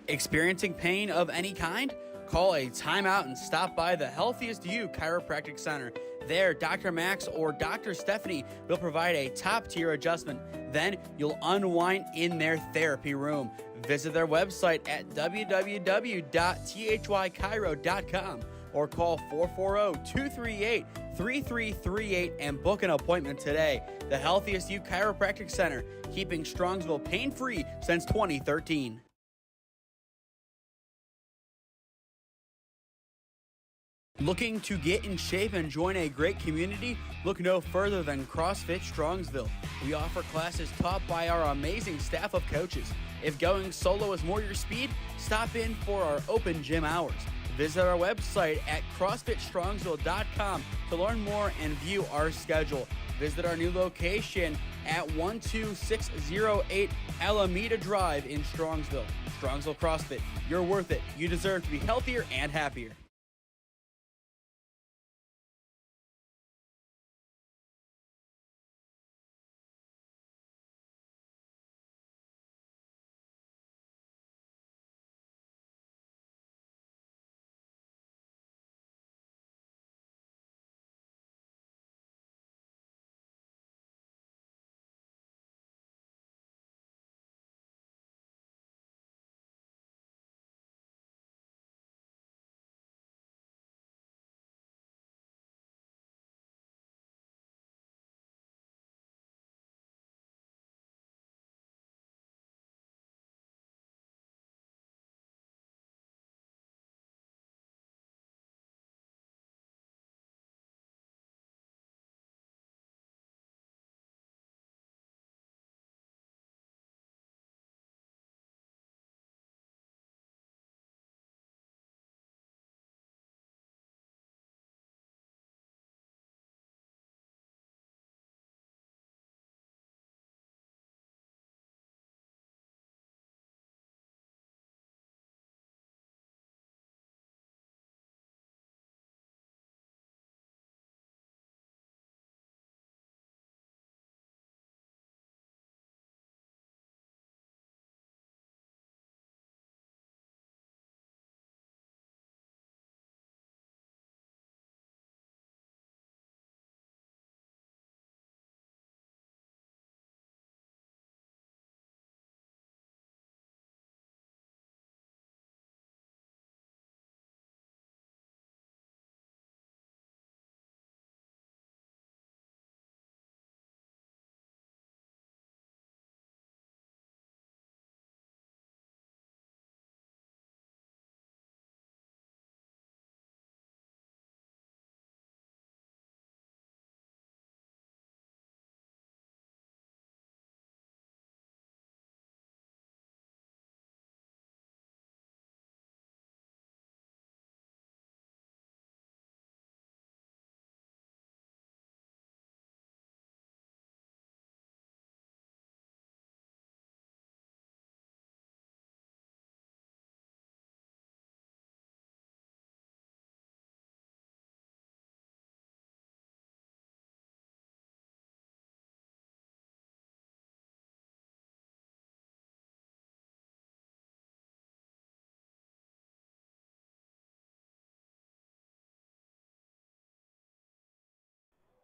Experiencing pain of any kind? Call a timeout and stop by the Healthiest You Chiropractic Center. There, Dr. Max or Dr. Stephanie will provide a top-tier adjustment. Then you'll unwind in their therapy room. Visit their website at www.thychiro.com or call 440-238-3338 and book an appointment today. The Healthiest You Chiropractic Center, keeping Strongsville pain-free since 2013. Looking to get in shape and join a great community? Look no further than CrossFit Strongsville. We offer classes taught by our amazing staff of coaches. If going solo is more your speed, stop in for our open gym hours. Visit our website at CrossFitStrongsville.com to learn more and view our schedule. Visit our new location at 12608 Alameda Drive in Strongsville. Strongsville CrossFit, you're worth it. You deserve to be healthier and happier.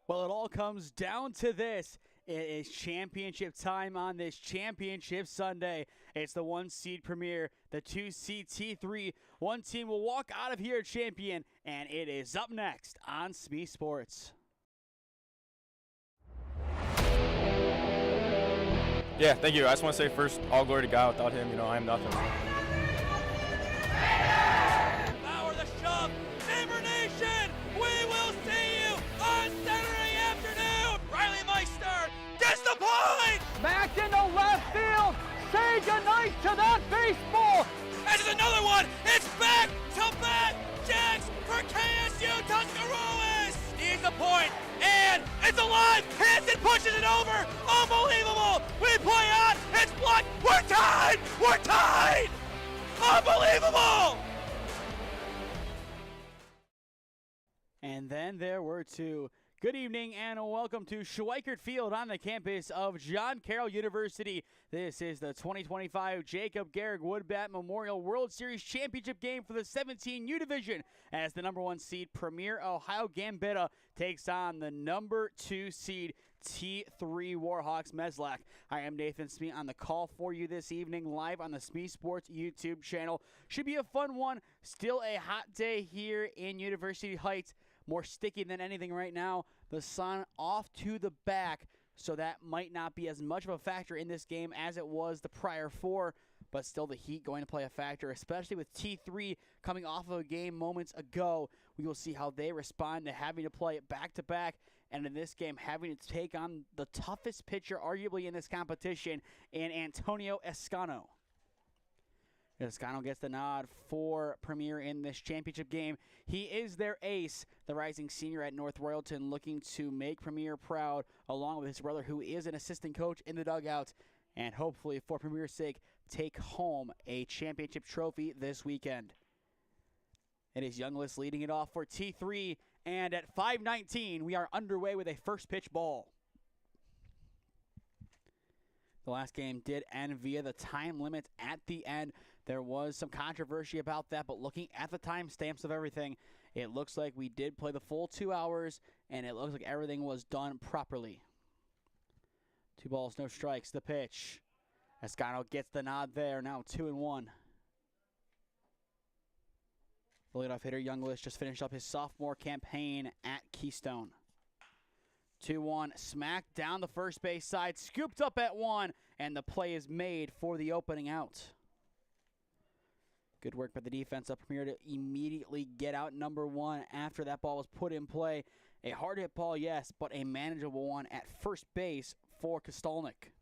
Well, it all comes down to this. It is championship time on this championship Sunday. It's the 1-seed premier, the 2-seed T3. One team will walk out of here champion, and it is up next on SmeeSports. Yeah, thank you. I just want to say first, all glory to God. Without him, I am nothing. Power the shove. Neighbor Nation, we will see you on Saturday afternoon. Riley Meister gets the point. Back into left field. Say goodnight to that baseball. This is another one. It's back to back Jacks for KSU Tuscarawas. Needs the point, and it's alive. Hanson pushes it over. Unbelievable. We play on. It's blocked. We're tied. We're tied. Unbelievable. And then there were two. Good evening and welcome to Schweickert Field on the campus of John Carroll University. This is the 2025 Jakob Gehring Woodbat Memorial World Series Championship game for the 17U Division as the number 1 seed Premier Ohio Gambetta takes on the number 2 seed T3 Warhawks Meslak. I am Nathan Smee on the call for you this evening live on the SmeeSports YouTube channel. Should be a fun one. Still a hot day here in University Heights. More sticky than anything right now. The sun off to the back, so that might not be as much of a factor in this game as it was the prior 4, but still the heat going to play a factor, especially with T3 coming off of a game moments ago. We will see how they respond to having to play it back-to-back, and in this game having to take on the toughest pitcher arguably in this competition in Antonio Escano. Desico gets the nod for Premier in this championship game. He is their ace, the rising senior at North Royalton, looking to make Premier proud, along with his brother, who is an assistant coach in the dugout, and hopefully, for Premier's sake, take home a championship trophy this weekend. It is Younglist leading it off for T3, and at 5:19, we are underway with a first pitch ball. The last game did end via the time limit at the end. There was some controversy about that, but looking at the timestamps of everything, it looks like we did play the full 2 hours, and it looks like everything was done properly. 2 balls, no strikes. The pitch. Escano gets the nod there. Now 2-1. The leadoff hitter, Younglist, just finished up his sophomore campaign at Keystone. 2-1, smacked down the first base side, scooped up at 1, and the play is made for the opening out. Good work by the defense up Premier to immediately get out number 1 after that ball was put in play. A hard hit ball, yes, but a manageable one at first base for Kostelnik.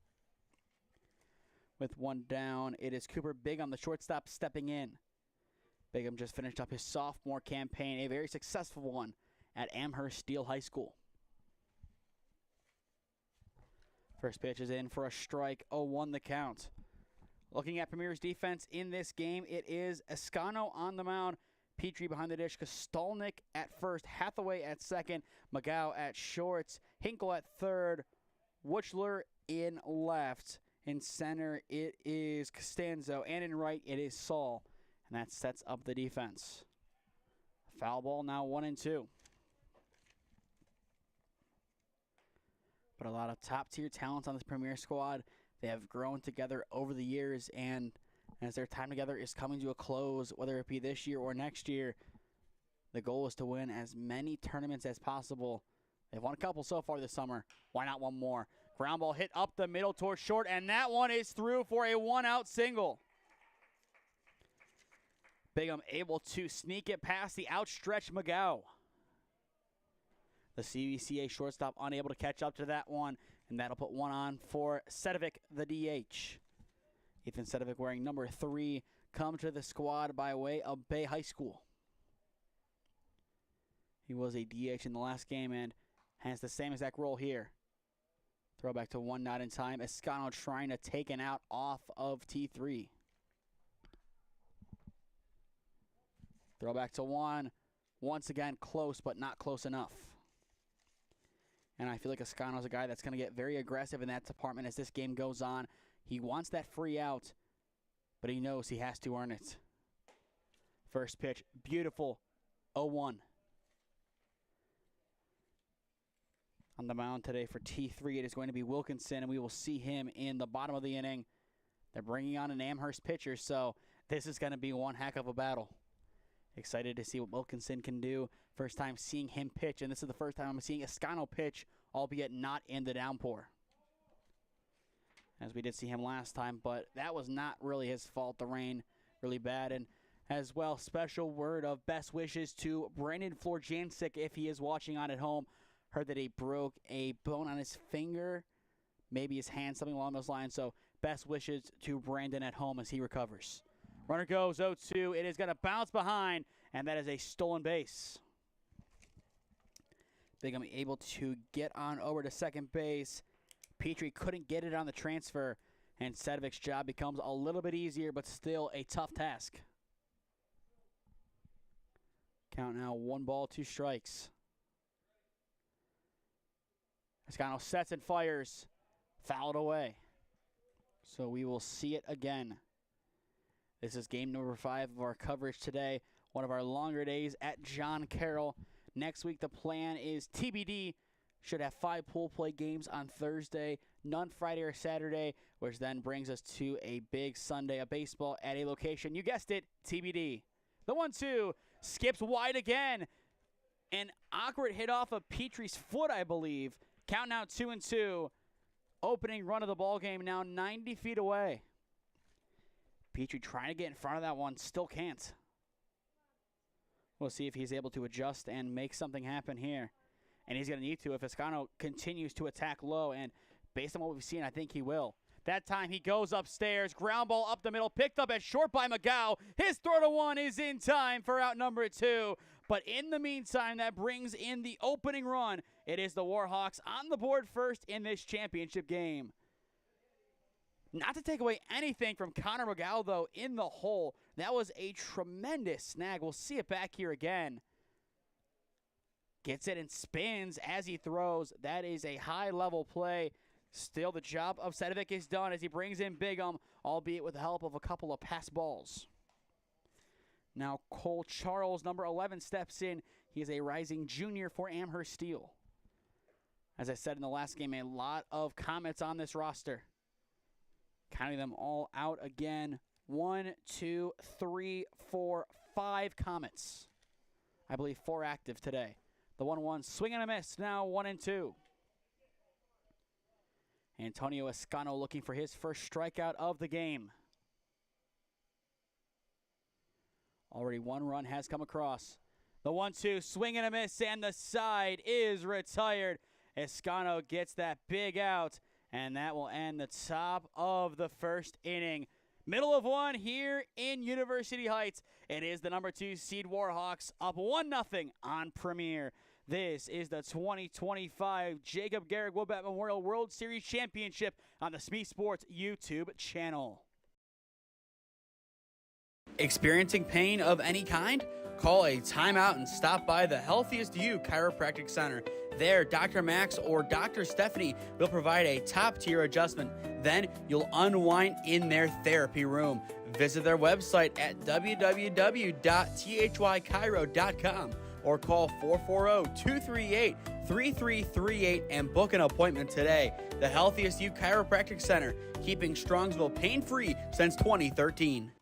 With 1 down, it is Cooper Bigham, the shortstop, stepping in. Bigham just finished up his sophomore campaign, a very successful one at Amherst Steel High School. First pitch is in for a strike, 0-1 the count. Looking at Premier's defense in this game, it is Escano on the mound, Petrie behind the dish, Kostelnik at first, Hathaway at second, McCoy at shorts, Hinkle at third, Wuchler in left. In center, it is Costanzo, and in right, it is Saul. And that sets up the defense. Foul ball now 1-2. But a lot of top-tier talents on this Premier squad. They have grown together over the years, and as their time together is coming to a close, whether it be this year or next year, the goal is to win as many tournaments as possible. They've won a couple so far this summer. Why not one more? Ground ball hit up the middle towards short, and that one is through for a 1-out single. Bigham able to sneak it past the outstretched McCoy. The CVCA shortstop unable to catch up to that one, and that'll put 1 on for Sedovic, the DH. Ethan Sedovic, wearing number 3, come to the squad by way of Bay High School. He was a DH in the last game and has the same exact role here. Throwback to 1 not in time. Escano trying to take an out off of T3. Throwback to 1. Once again, close, but not close enough. And I feel like Escano's a guy that's going to get very aggressive in that department as this game goes on. He wants that free out, but he knows he has to earn it. First pitch, beautiful, 0-1. On the mound today for T3, it is going to be Wilkinson, and we will see him in the bottom of the inning. They're bringing on an Amherst pitcher, so this is going to be one heck of a battle. Excited to see what Wilkinson can do. First time seeing him pitch, and this is the first time I'm seeing Escano pitch, albeit not in the downpour. As we did see him last time, but that was not really his fault. The rain really bad. And as well, special word of best wishes to Brandon Florjancic if he is watching on at home. Heard that he broke a bone on his finger, maybe his hand, something along those lines. So best wishes to Brandon at home as he recovers. Runner goes 0-2. It is going to bounce behind, and that is a stolen base. Bigham able to get on over to second base. Petrie couldn't get it on the transfer, and Sedovic's job becomes a little bit easier, but still a tough task. Count now 1 ball, 2 strikes. Escano sets and fires. Fouled away. So we will see it again. This is game number 5 of our coverage today. One of our longer days at John Carroll. Next week, the plan is TBD. Should have 5 pool play games on Thursday, none Friday or Saturday, which then brings us to a big Sunday of baseball at a location. You guessed it, TBD. The 1-2 skips wide again. An awkward hit off of Petrie's foot, I believe. Count now 2-2. Opening run of the ball game now 90 feet away. Petrie trying to get in front of that one, still can't. We'll see if he's able to adjust and make something happen here. And he's going to need to if Escano continues to attack low. And based on what we've seen, I think he will. That time he goes upstairs. Ground ball up the middle. Picked up at short by McGow. His throw to 1 is in time for out number 2. But in the meantime, that brings in the opening run. It is the Warhawks on the board first in this championship game. Not to take away anything from Connor McGow, though, in the hole. That was a tremendous snag. We'll see it back here again. Gets it and spins as he throws. That is a high-level play. Still, the job of Sedovic is done as he brings in Bigham, albeit with the help of a couple of pass balls. Now Cole Charles, number 11, steps in. He is a rising junior for Amherst Steel. As I said in the last game, a lot of comments on this roster. Counting them all out again. 1, 2, 3, 4, 5 comments. I believe 4 active today. The 1-1 swing and a miss, now 1-2. Antonio Escano looking for his first strikeout of the game. Already 1 run has come across. The 1-2 swing and a miss, and the side is retired. Escano gets that big out, and that will end the top of the first inning. Middle of 1 here in University Heights. It is the number 2 seed Warhawks up 1-0 on Premier. This is the 2025 Jakob Gehring Woodbat Memorial World Series Championship on the SmeeSports YouTube channel. Experiencing pain of any kind? Call a timeout and stop by the Healthiest You Chiropractic Center. There, Dr. Max or Dr. Stephanie will provide a top-tier adjustment. Then you'll unwind in their therapy room. Visit their website at www.thychiro.com or call 440-238-3338 and book an appointment today. The Healthiest You Chiropractic Center, keeping Strongsville pain-free since 2013.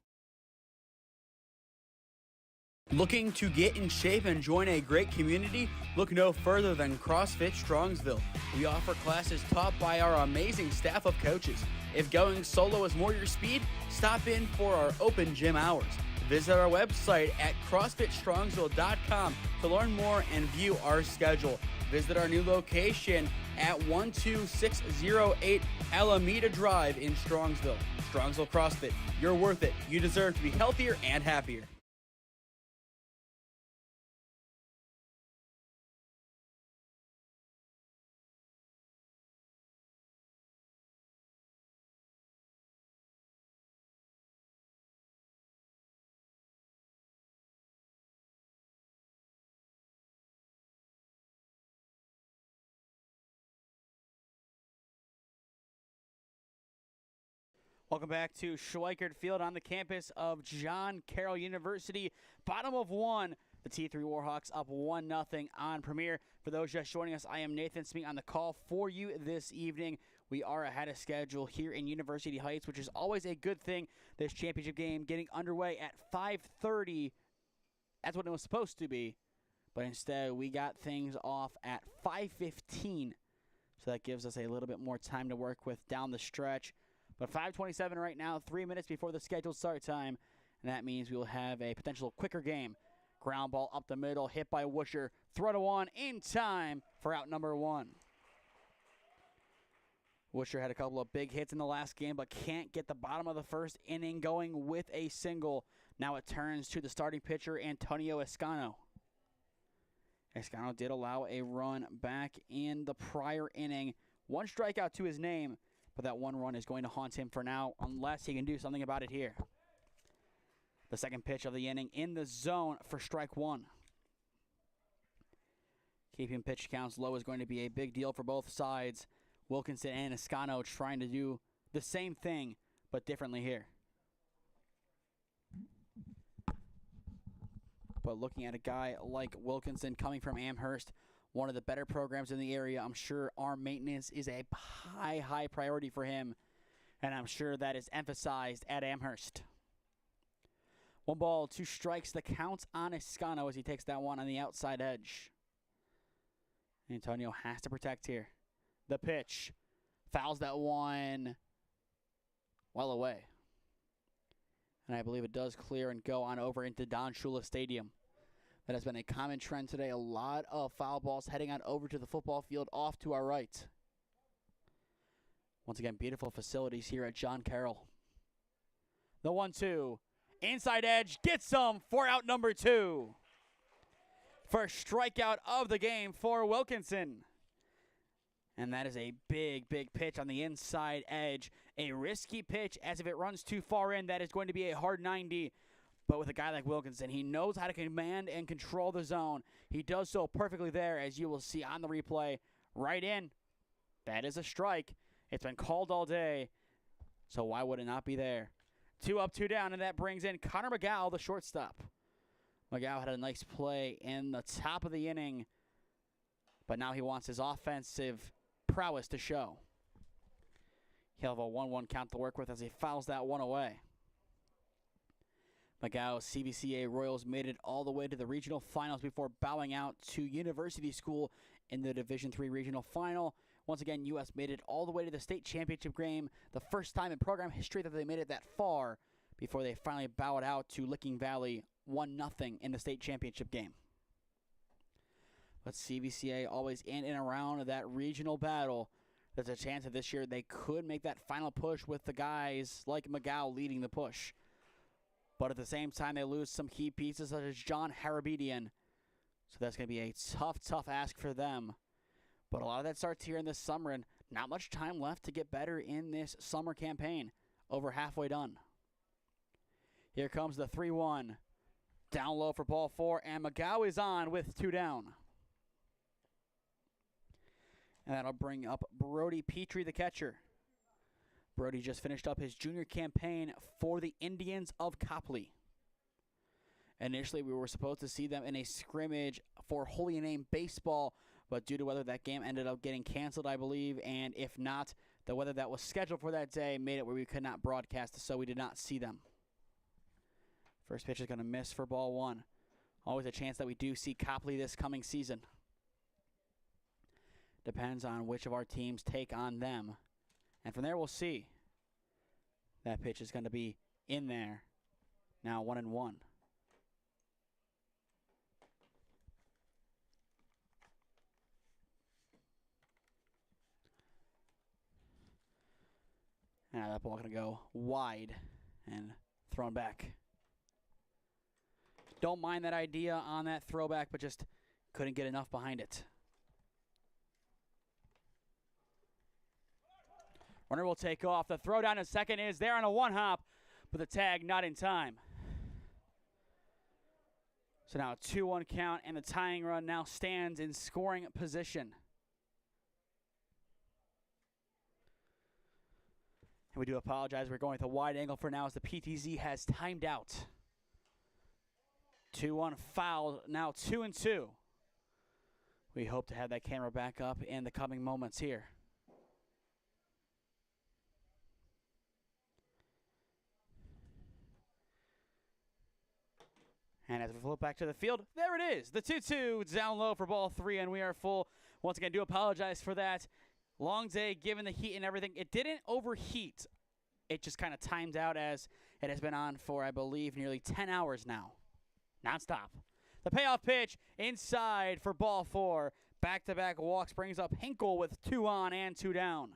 Looking to get in shape and join a great community? Look no further than CrossFit Strongsville. We offer classes taught by our amazing staff of coaches. If going solo is more your speed, stop in for our open gym hours. Visit our website at CrossFitStrongsville.com to learn more and view our schedule. Visit our new location at 12608 Alameda Drive in Strongsville. Strongsville CrossFit, you're worth it. You deserve to be healthier and happier. Welcome back to Schweickert Field on the campus of John Carroll University. Bottom of 1, the T3 Warhawks up 1-0 on Premier. For those just joining us, I am Nathan Smee on the call for you this evening. We are ahead of schedule here in University Heights, which is always a good thing. This championship game getting underway at 5:30. That's what it was supposed to be. But instead, we got things off at 5:15. So that gives us a little bit more time to work with down the stretch. But 5:27 right now, 3 minutes before the scheduled start time, and that means we will have a potential quicker game. Ground ball up the middle, hit by Woosher, throw to 1 in time for out number 1. Woosher had a couple of big hits in the last game, but can't get the bottom of the first inning going with a single. Now it turns to the starting pitcher, Antonio Escano. Escano did allow a run back in the prior inning. 1 strikeout to his name. But that 1 run is going to haunt him for now unless he can do something about it here. The second pitch of the inning in the zone for strike 1. Keeping pitch counts low is going to be a big deal for both sides. Wilkinson and Escano trying to do the same thing, but differently here. But looking at a guy like Wilkinson coming from Amherst, one of the better programs in the area, I'm sure arm maintenance is a high priority for him, and I'm sure that is emphasized at Amherst. 1 ball, 2 strikes, the count on Escano as he takes that one on the outside edge. Antonio has to protect here. The pitch. Fouls that one well away. And I believe it does clear and go on over into Don Shula Stadium. That has been a common trend today. A lot of foul balls heading on over to the football field off to our right. Once again, beautiful facilities here at John Carroll. The 1-2. Inside edge. Gets some for out number 2. First strikeout of the game for Wilkinson. And that is a big pitch on the inside edge. A risky pitch, as if it runs too far in, that is going to be a hard 90. But with a guy like Wilkinson, he knows how to command and control the zone. He does so perfectly there, as you will see on the replay. Right in. That is a strike. It's been called all day, so why would it not be there? 2 up, 2 down, and that brings in Connor McGow, the shortstop. McGow had a nice play in the top of the inning, but now he wants his offensive prowess to show. He'll have a 1-1 count to work with as he fouls that one away. McGow CVCA Royals made it all the way to the regional finals before bowing out to University School in the Division III regional final. Once again, U.S. made it all the way to the state championship game, the first time in program history that they made it that far before they finally bowed out to Licking Valley 1-0 in the state championship game. But CVCA always in and around that regional battle. There's a chance that this year they could make that final push with the guys like McGow leading the push. But at the same time, they lose some key pieces such as John Harabedian. So that's going to be a tough ask for them. But a lot of that starts here in this summer, and not much time left to get better in this summer campaign. Over halfway done. Here comes the 3-1. Down low for ball 4, and McGow is on with 2 down. And that'll bring up Brody Petrie, the catcher. Brody just finished up his junior campaign for the Indians of Copley. Initially, we were supposed to see them in a scrimmage for Holy Name Baseball, but due to weather, that game ended up getting canceled, I believe, and if not, the weather that was scheduled for that day made it where we could not broadcast, so we did not see them. First pitch is going to miss for ball 1. Always a chance that we do see Copley this coming season. Depends on which of our teams take on them. And from there, we'll see. That pitch is going to be in there. Now 1-1. Now that ball going to go wide and thrown back. Don't mind that idea on that throwback, but just couldn't get enough behind it. Runner will take off. The throw down to second is there on a 1-hop, but the tag not in time. So now a 2-1 count, and the tying run now stands in scoring position. And we do apologize. We're going with a wide angle for now as the PTZ has timed out. 2-1 foul, now 2-2. We hope to have that camera back up in the coming moments here. And as we flip back to the field, there it is. The 2-2 down low for ball 3, and we are full. Once again, do apologize for that. Long day, given the heat and everything. It didn't overheat. It just kind of timed out as it has been on for, I believe, nearly 10 hours now. Nonstop. The payoff pitch inside for ball 4. Back-to-back walks brings up Hinkle with 2 on and 2 down.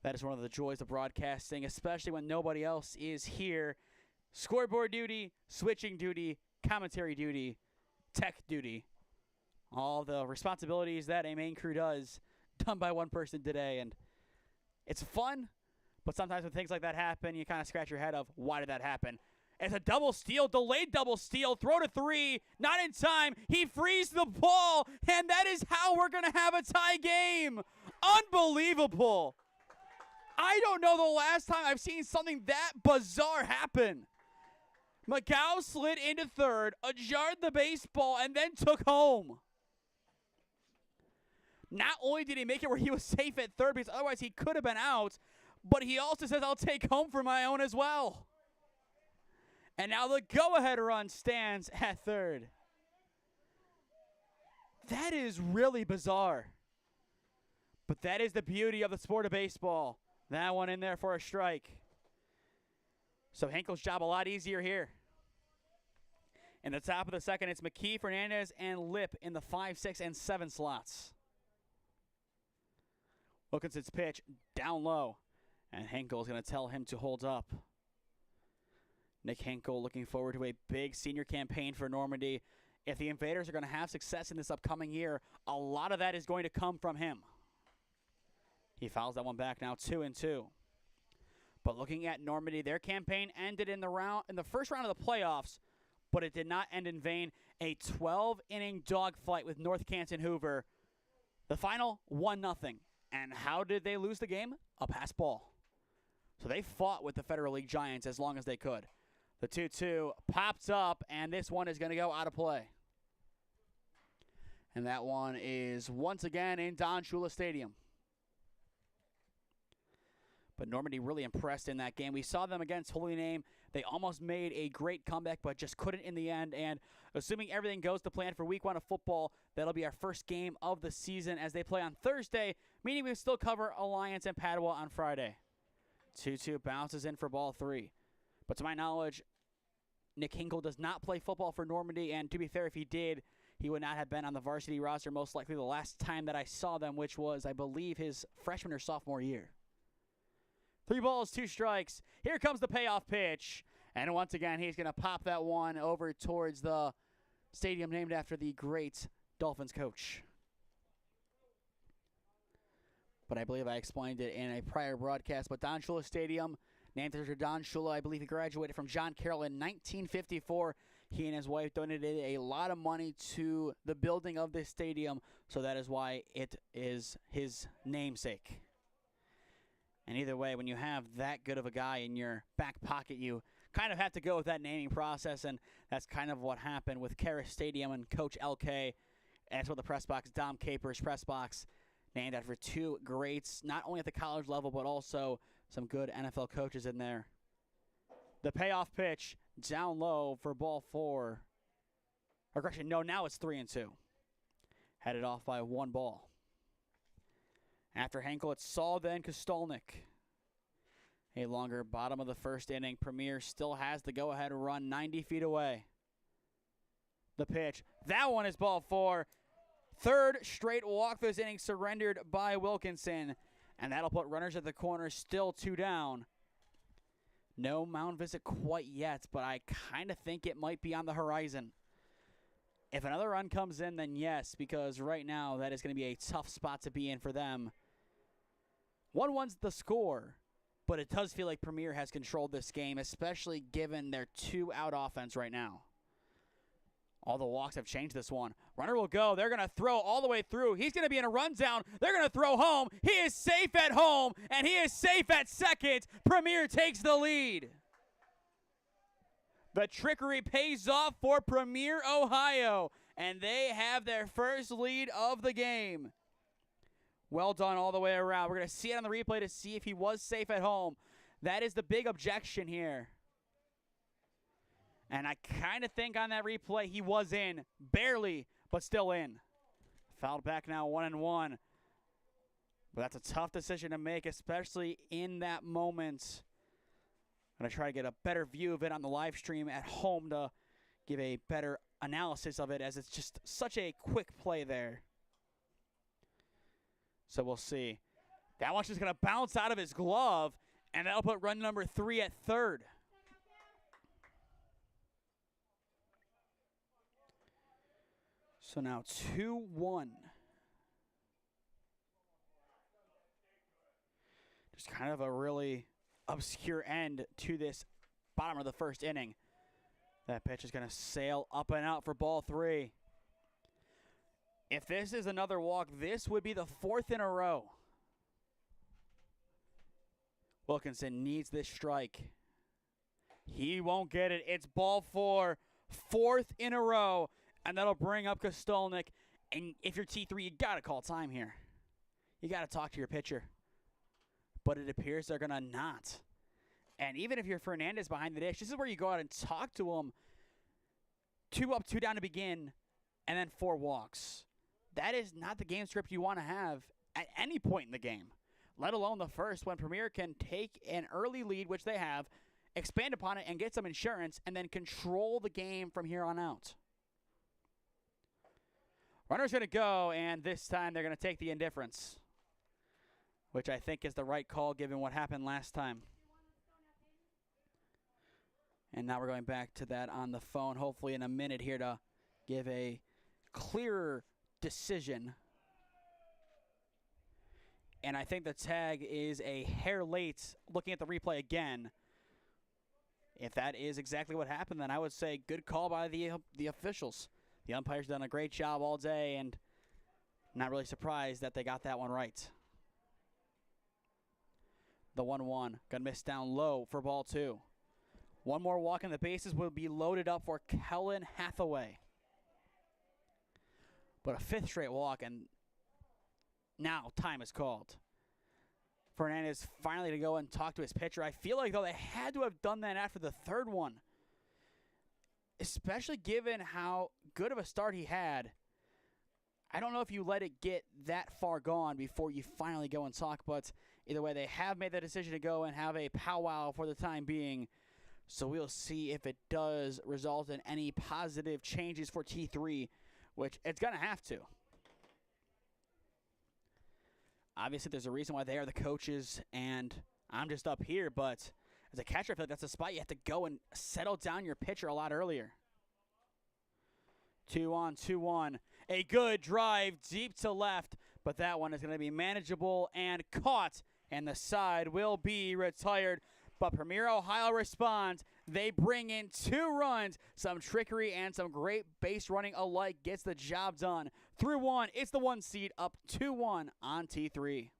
That is one of the joys of broadcasting, especially when nobody else is here. Scoreboard duty, switching duty, commentary duty, tech duty. All the responsibilities that a main crew does, done by one person today. And it's fun, but sometimes when things like that happen, you kind of scratch your head of, why did that happen? It's a double steal, delayed double steal, throw to three, not in time. He frees the ball, and that is how we're going to have a tie game. Unbelievable. I don't know the last time I've seen something that bizarre happen. McCoy slid into third, ajarred the baseball, and then took home. Not only did he make it where he was safe at third, because otherwise he could have been out, but he also says, I'll take home for my own as well. And now the go-ahead run stands at third. That is really bizarre. But that is the beauty of the sport of baseball. That one in there for a strike. So Henkel's job a lot easier here. In the top of the second, it's McKee, Fernandez, and Lip in the 5, 6, and 7 slots. Wilkinson's pitch down low. And Henkel's going to tell him to hold up. Nick Henkel looking forward to a big senior campaign for Normandy. If the Invaders are going to have success in this upcoming year, a lot of that is going to come from him. He fouls that one back now, 2-2. But looking at Normandy, their campaign ended in the first round of the playoffs, but it did not end in vain. A 12-inning dogfight with North Canton Hoover. The final, 1-0. And how did they lose the game? A pass ball. So they fought with the Federal League Giants as long as they could. The 2-2 pops up, and this one is going to go out of play. And that one is once again in Don Shula Stadium. But Normandy really impressed in that game. We saw them against Holy Name. They almost made a great comeback, but just couldn't in the end. And assuming everything goes to plan for week 1 of football, that'll be our first game of the season as they play on Thursday, meaning we still cover Alliance and Padua on Friday. 2-2 bounces in for ball 3. But to my knowledge, Nick Hinkle does not play football for Normandy, and to be fair, if he did, he would not have been on the varsity roster most likely the last time that I saw them, which was, I believe, his freshman or sophomore year. 3 balls, 2 strikes. Here comes the payoff pitch. And once again, he's going to pop that one over towards the stadium named after the great Dolphins coach. But I believe I explained it in a prior broadcast. But Don Shula Stadium, named after Don Shula, I believe he graduated from John Carroll in 1954. He and his wife donated a lot of money to the building of this stadium, so that is why it is his namesake. And either way, when you have that good of a guy in your back pocket, you kind of have to go with that naming process, and that's kind of what happened with Karras Stadium and Coach LK. And that's what the press box, Dom Capers press box, named after 2 greats, not only at the college level, but also some good NFL coaches in there. The payoff pitch down low for ball 4. Or actually, no, now it's 3-2. Headed off by 1 ball. After Henkel, it's Saul, then Kostolnik. A longer bottom of the first inning. Premier still has the go-ahead run 90 feet away. The pitch. That one is ball 4. Third straight walk this inning surrendered by Wilkinson. And that'll put runners at the corner, still 2 down. No mound visit quite yet, but I kind of think it might be on the horizon. If another run comes in, then yes, because right now that is going to be a tough spot to be in for them. 1-1's the score, but it does feel like Premier has controlled this game, especially given their 2-out offense right now. All the walks have changed this one. Runner will go. They're going to throw all the way through. He's going to be in a rundown. They're going to throw home. He is safe at home, and he is safe at second. Premier takes the lead. The trickery pays off for Premier, Ohio, and they have their first lead of the game. Well done all the way around. We're going to see it on the replay to see if he was safe at home. That is the big objection here. And I kind of think on that replay he was in. Barely, but still in. Fouled back now, 1-1. But that's a tough decision to make, especially in that moment. I'm going to try to get a better view of it on the live stream at home to give a better analysis of it, as it's just such a quick play there. So we'll see. That one's just going to bounce out of his glove, and that'll put run number 3 at third. So now 2-1. Just kind of a really obscure end to this bottom of the first inning. That pitch is going to sail up and out for ball 3. If this is another walk, this would be the 4th in a row. Wilkinson needs this strike. He won't get it. It's ball 4, 4th in a row, and that'll bring up Kostolnik. And if you're T3, you got to call time here. You got to talk to your pitcher. But it appears they're going to not. And even if you're Fernandez behind the dish, this is where you go out and talk to him. 2 up, 2 down to begin, and then 4 walks. That is not the game script you want to have at any point in the game, let alone the first, when Premier can take an early lead, which they have, expand upon it and get some insurance, and then control the game from here on out. Runner's going to go, and this time they're going to take the indifference, which I think is the right call given what happened last time. And now we're going back to that on the phone, hopefully in a minute here to give a clearer decision. And I think the tag is a hair late. Looking at the replay again, if that is exactly what happened, then I would say good call by the officials. The umpires done a great job all day, and not really surprised that they got that one right. The 1-1, gonna miss down low for ball 2. One more walk and the bases will be loaded up for Kellen Hathaway. But a 5th straight walk, and now time is called. Fernandez finally to go and talk to his pitcher. I feel like, though, they had to have done that after the 3rd one, especially given how good of a start he had. I don't know if you let it get that far gone before you finally go and talk, but either way, they have made the decision to go and have a powwow for the time being. So we'll see if it does result in any positive changes for T3, which it's going to have to. Obviously, there's a reason why they are the coaches, and I'm just up here, but as a catcher, I feel like that's a spot you have to go and settle down your pitcher a lot earlier. 2-on, 2-1. A good drive deep to left, but that one is going to be manageable and caught, and the side will be retired. But Premier Ohio responds. They bring in 2 runs. Some trickery and some great base running alike gets the job done. 3-1, it's the 1 seed, up 2-1 on T3.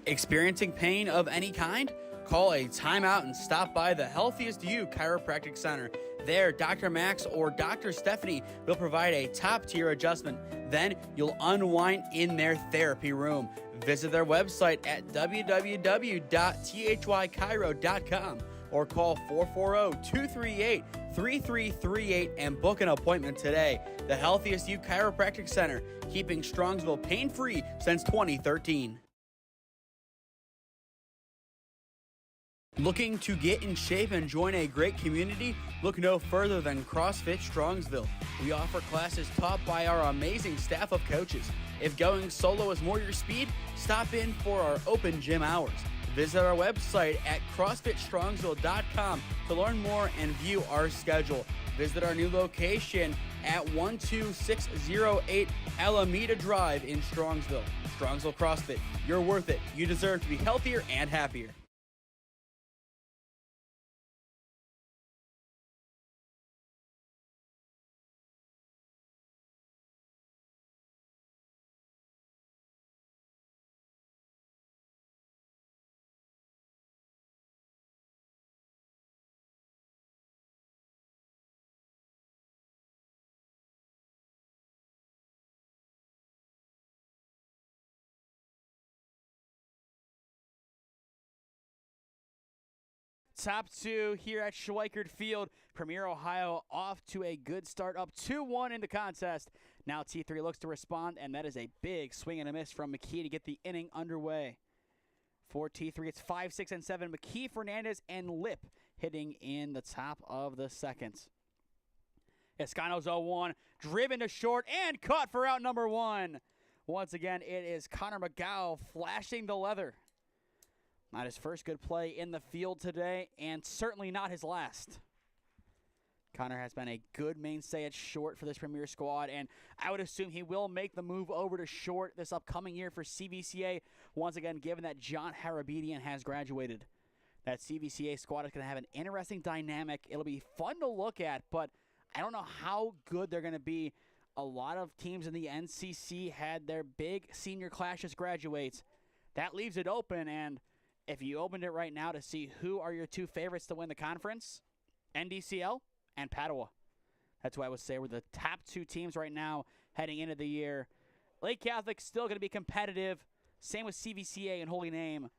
Experiencing pain of any kind? Call a timeout and stop by the Healthiest You Chiropractic Center. There, Dr. Max or Dr. Stephanie will provide a top-tier adjustment. Then you'll unwind in their therapy room. Visit their website at www.thychiro.com or call 440-238-3338 and book an appointment today. The Healthiest You Chiropractic Center, keeping Strongsville pain-free since 2013. Looking to get in shape and join a great community? Look no further than CrossFit Strongsville. We offer classes taught by our amazing staff of coaches. If going solo is more your speed, stop in for our open gym hours. Visit our website at CrossFitStrongsville.com to learn more and view our schedule. Visit our new location at 12608 Alameda Drive in Strongsville. Strongsville CrossFit, you're worth it. You deserve to be healthier and happier. Top 2 here at Schweickert Field. Premier Ohio off to a good start, up 2-1 in the contest. Now T3 looks to respond, and that is a big swing and a miss from McKee to get the inning underway. For T3, it's 5, 6, and 7. McKee, Fernandez, and Lip hitting in the top of the second. Escano's 0-1, driven to short, and caught for out number 1. Once again, it is Connor McGow flashing the leather. Not his first good play in the field today, and certainly not his last. Connor has been a good mainstay at short for this Premier squad, and I would assume he will make the move over to short this upcoming year for CVCA, once again, given that John Harabedian has graduated. That CVCA squad is going to have an interesting dynamic. It'll be fun to look at, but I don't know how good they're going to be. A lot of teams in the NCC had their big senior class just graduates. That leaves it open, and if you opened it right now to see who are your two favorites to win the conference, NDCL and Padua. That's why I would say we're the top two teams right now heading into the year. Lake Catholic's still going to be competitive. Same with CVCA and Holy Name.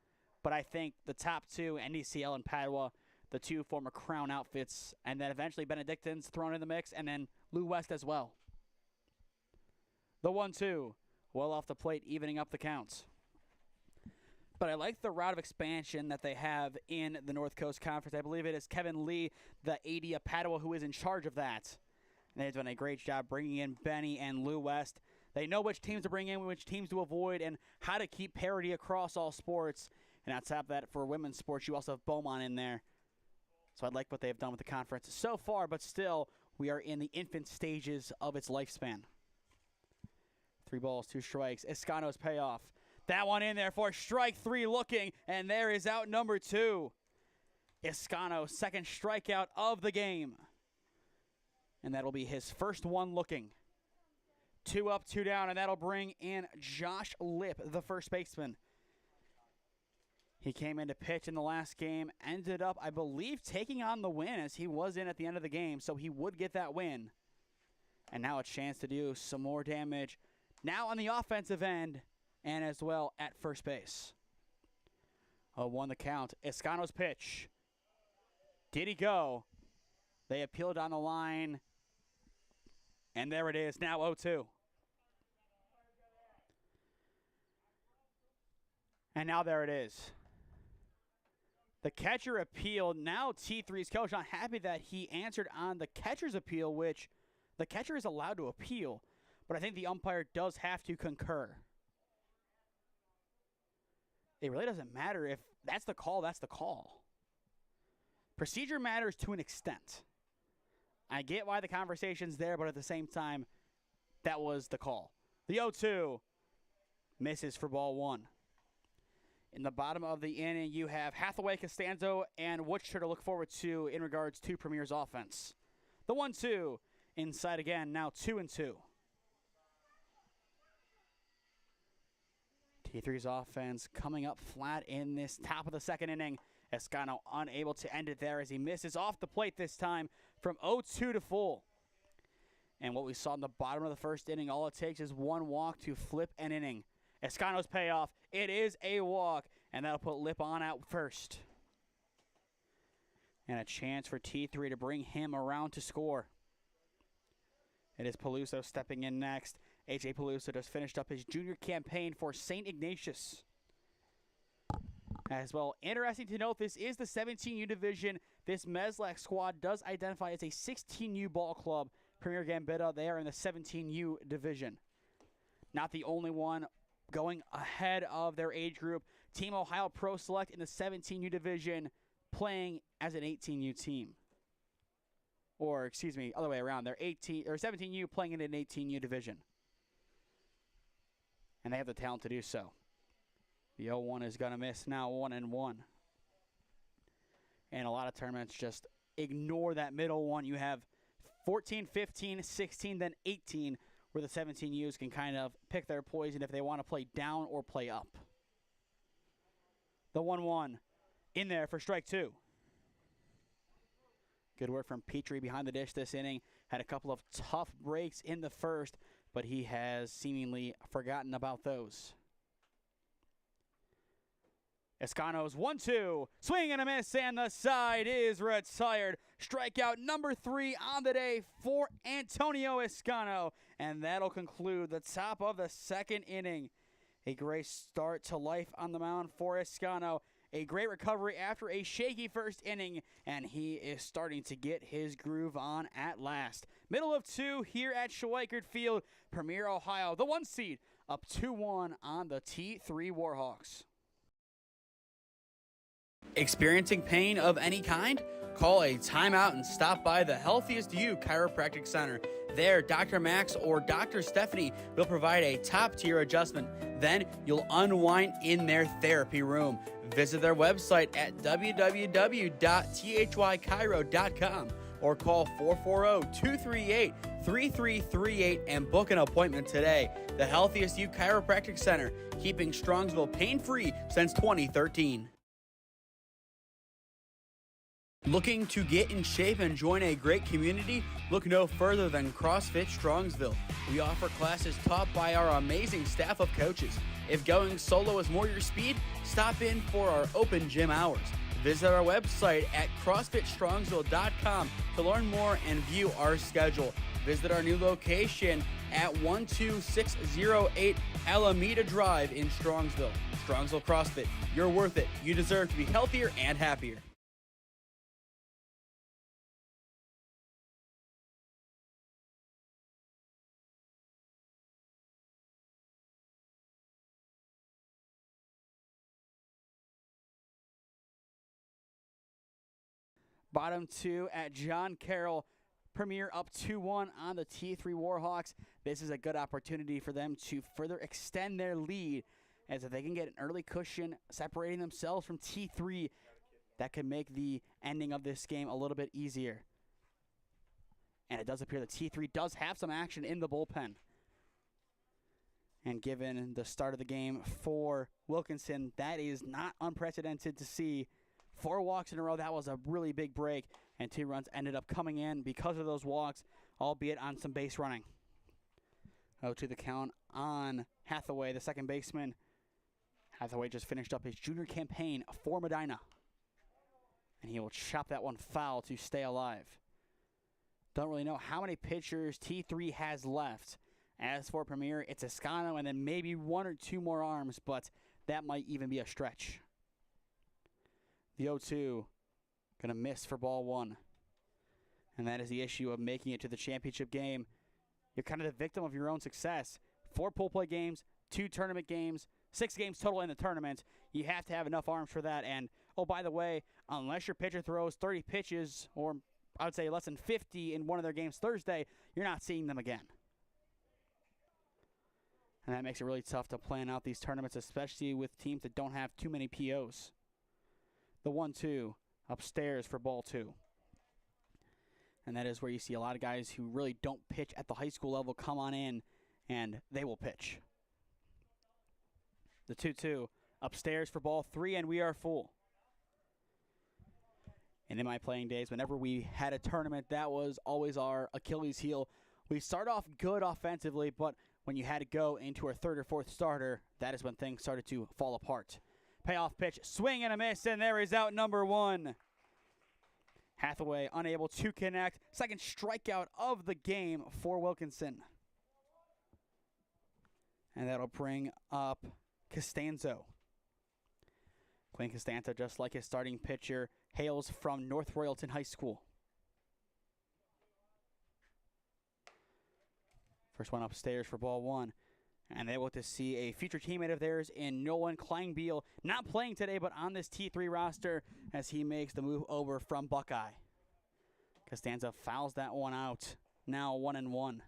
But I think the top two, NDCL and Padua, the two former Crown outfits, and then eventually Benedictines thrown in the mix, and then Lou West as well. The 1-2, well off the plate, evening up the counts. But I like the route of expansion that they have in the North Coast Conference. I believe it is Kevin Lee, the AD of Padua, who is in charge of that. And they've done a great job bringing in Benny and Lou West. They know which teams to bring in, which teams to avoid, and how to keep parity across all sports. And on top of that, for women's sports, you also have Beaumont in there. So I like what they've done with the conference so far, but still, we are in the infant stages of its lifespan. 3 balls, 2 strikes. Escano's payoff. That one in there for strike 3 looking, and there is out number 2. Escano, second strikeout of the game. And that'll be his first one looking. 2 up, 2 down, and that'll bring in Josh Lipp, the first baseman. He came in to pitch in the last game, ended up, I believe, taking on the win as he was in at the end of the game, so he would get that win. And now a chance to do some more damage now on the offensive end and as well at first base. 0-1 the count. Escano's pitch. Did he go? They appealed on the line, and there it is, now 0-2. And now there it is. The catcher appealed. Now T3's coach not happy that he answered on the catcher's appeal, which the catcher is allowed to appeal, but I think the umpire does have to concur. It really doesn't matter if that's the call, that's the call. Procedure matters to an extent. I get why the conversation's there, but at the same time, that was the call. The 0-2 misses for ball 1. In the bottom of the inning, you have Hathaway, Costanzo, and Woodshire to look forward to in regards to Premier's offense. The 1-2, inside again, now 2-2. T3's offense coming up flat in this top of the second inning. Escano unable to end it there as he misses off the plate this time from 0-2 to full. And what we saw in the bottom of the first inning, all it takes is one walk to flip an inning. Escano's payoff, it is a walk, and that'll put Lipp on out first. And a chance for T3 to bring him around to score. It is Peluso stepping in next. A.J. Peluso just finished up his junior campaign for St. Ignatius. As well, interesting to note, this is the 17U division. This Meslack squad does identify as a 16U ball club. Premier Gambetta, they are in the 17U division. Not the only one going ahead of their age group. Team Ohio Pro Select in the 17U division, playing as an 18U team. Or, excuse me, other way around. They're 17U playing in an 18U division. And they have the talent to do so. The 0-1 is going to miss now, 1-1. And a lot of tournaments just ignore that middle one. You have 14, 15, 16, then 18, where the 17Us can kind of pick their poison if they want to play down or play up. The 1-1 in there for strike 2. Good work from Petrie behind the dish this inning. Had a couple of tough breaks in the first, but he has seemingly forgotten about those. Escano's 1-2, swing and a miss, and the side is retired. Strikeout number 3 on the day for Antonio Escano, and that'll conclude the top of the second inning. A great start to life on the mound for Escano. A great recovery after a shaky first inning, and he is starting to get his groove on at last. Middle of 2 here at Schweickert Field, Premier, Ohio. The 1 seed up 2-1 on the T3 Warhawks. Experiencing pain of any kind? Call a timeout and stop by the Healthiest You Chiropractic Center There, Dr. Max or Dr. Stephanie will provide a top-tier adjustment. Then you'll unwind in their therapy room. Visit their website at www.thychiro.com or call 440-238-3338 and book an appointment today. The Healthiest You Chiropractic Center, keeping Strongsville pain-free since 2013. Looking to get in shape and join a great community? Look no further than CrossFit Strongsville. We offer classes taught by our amazing staff of coaches. If going solo is more your speed, stop in for our open gym hours. Visit our website at CrossFitStrongsville.com to learn more and view our schedule. Visit our new location at 12608 Alameda Drive in Strongsville. Strongsville CrossFit, you're worth it. You deserve to be healthier and happier. Bottom two at John Carroll. Premier up 2-1 on the T3 Warhawks. This is a good opportunity for them to further extend their lead, as if they can get an early cushion separating themselves from T3, that could make the ending of this game a little bit easier. And it does appear that T3 does have some action in the bullpen. And given the start of the game for Wilkinson, that is not unprecedented to see. 4 walks in a row, that was a really big break, and 2 runs ended up coming in because of those walks, albeit on some base running. Oh, to the count on Hathaway, the second baseman. Hathaway just finished up his junior campaign for Medina, and he will chop that one foul to stay alive. Don't really know how many pitchers T3 has left. As for Premier, it's Escano and then maybe 1 or 2 more arms, but that might even be a stretch. The 0-2, going to miss for ball 1. And that is the issue of making it to the championship game. You're kind of the victim of your own success. 4 pool play games, 2 tournament games, 6 games total in the tournament. You have to have enough arms for that. And, oh, by the way, unless your pitcher throws 30 pitches, or I would say less than 50 in one of their games Thursday, you're not seeing them again. And that makes it really tough to plan out these tournaments, especially with teams that don't have too many POs. The 1-2 upstairs for ball 2. And that is where you see a lot of guys who really don't pitch at the high school level come on in, and they will pitch. The 2-2 upstairs for ball 3, and we are full. And in my playing days, whenever we had a tournament, that was always our Achilles heel. We start off good offensively, but when you had to go into our 3rd or 4th starter, that is when things started to fall apart. Payoff pitch, swing and a miss, and there is out number 1. Hathaway unable to connect. Second strikeout of the game for Wilkinson. And that'll bring up Costanzo. Quinn Costanzo, just like his starting pitcher, hails from North Royalton High School. First one upstairs for ball 1. And they want to see a future teammate of theirs in Nolan Kleinbiel, not playing today, but on this T3 roster as he makes the move over from Buckeye. Costanza fouls that one out. Now 1-1. I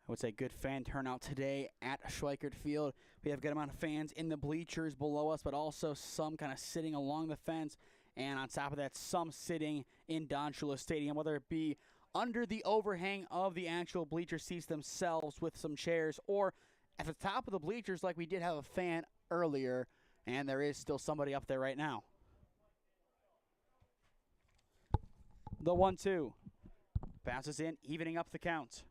would say good fan turnout today at Schweickert Field. We have a good amount of fans in the bleachers below us, but also some kind of sitting along the fence. And on top of that, some sitting in Don Shula Stadium, whether it be under the overhang of the actual bleacher seats themselves with some chairs, or at the top of the bleachers like we did have a fan earlier, and there is still somebody up there right now. The 1-2 bounces in, evening up the count.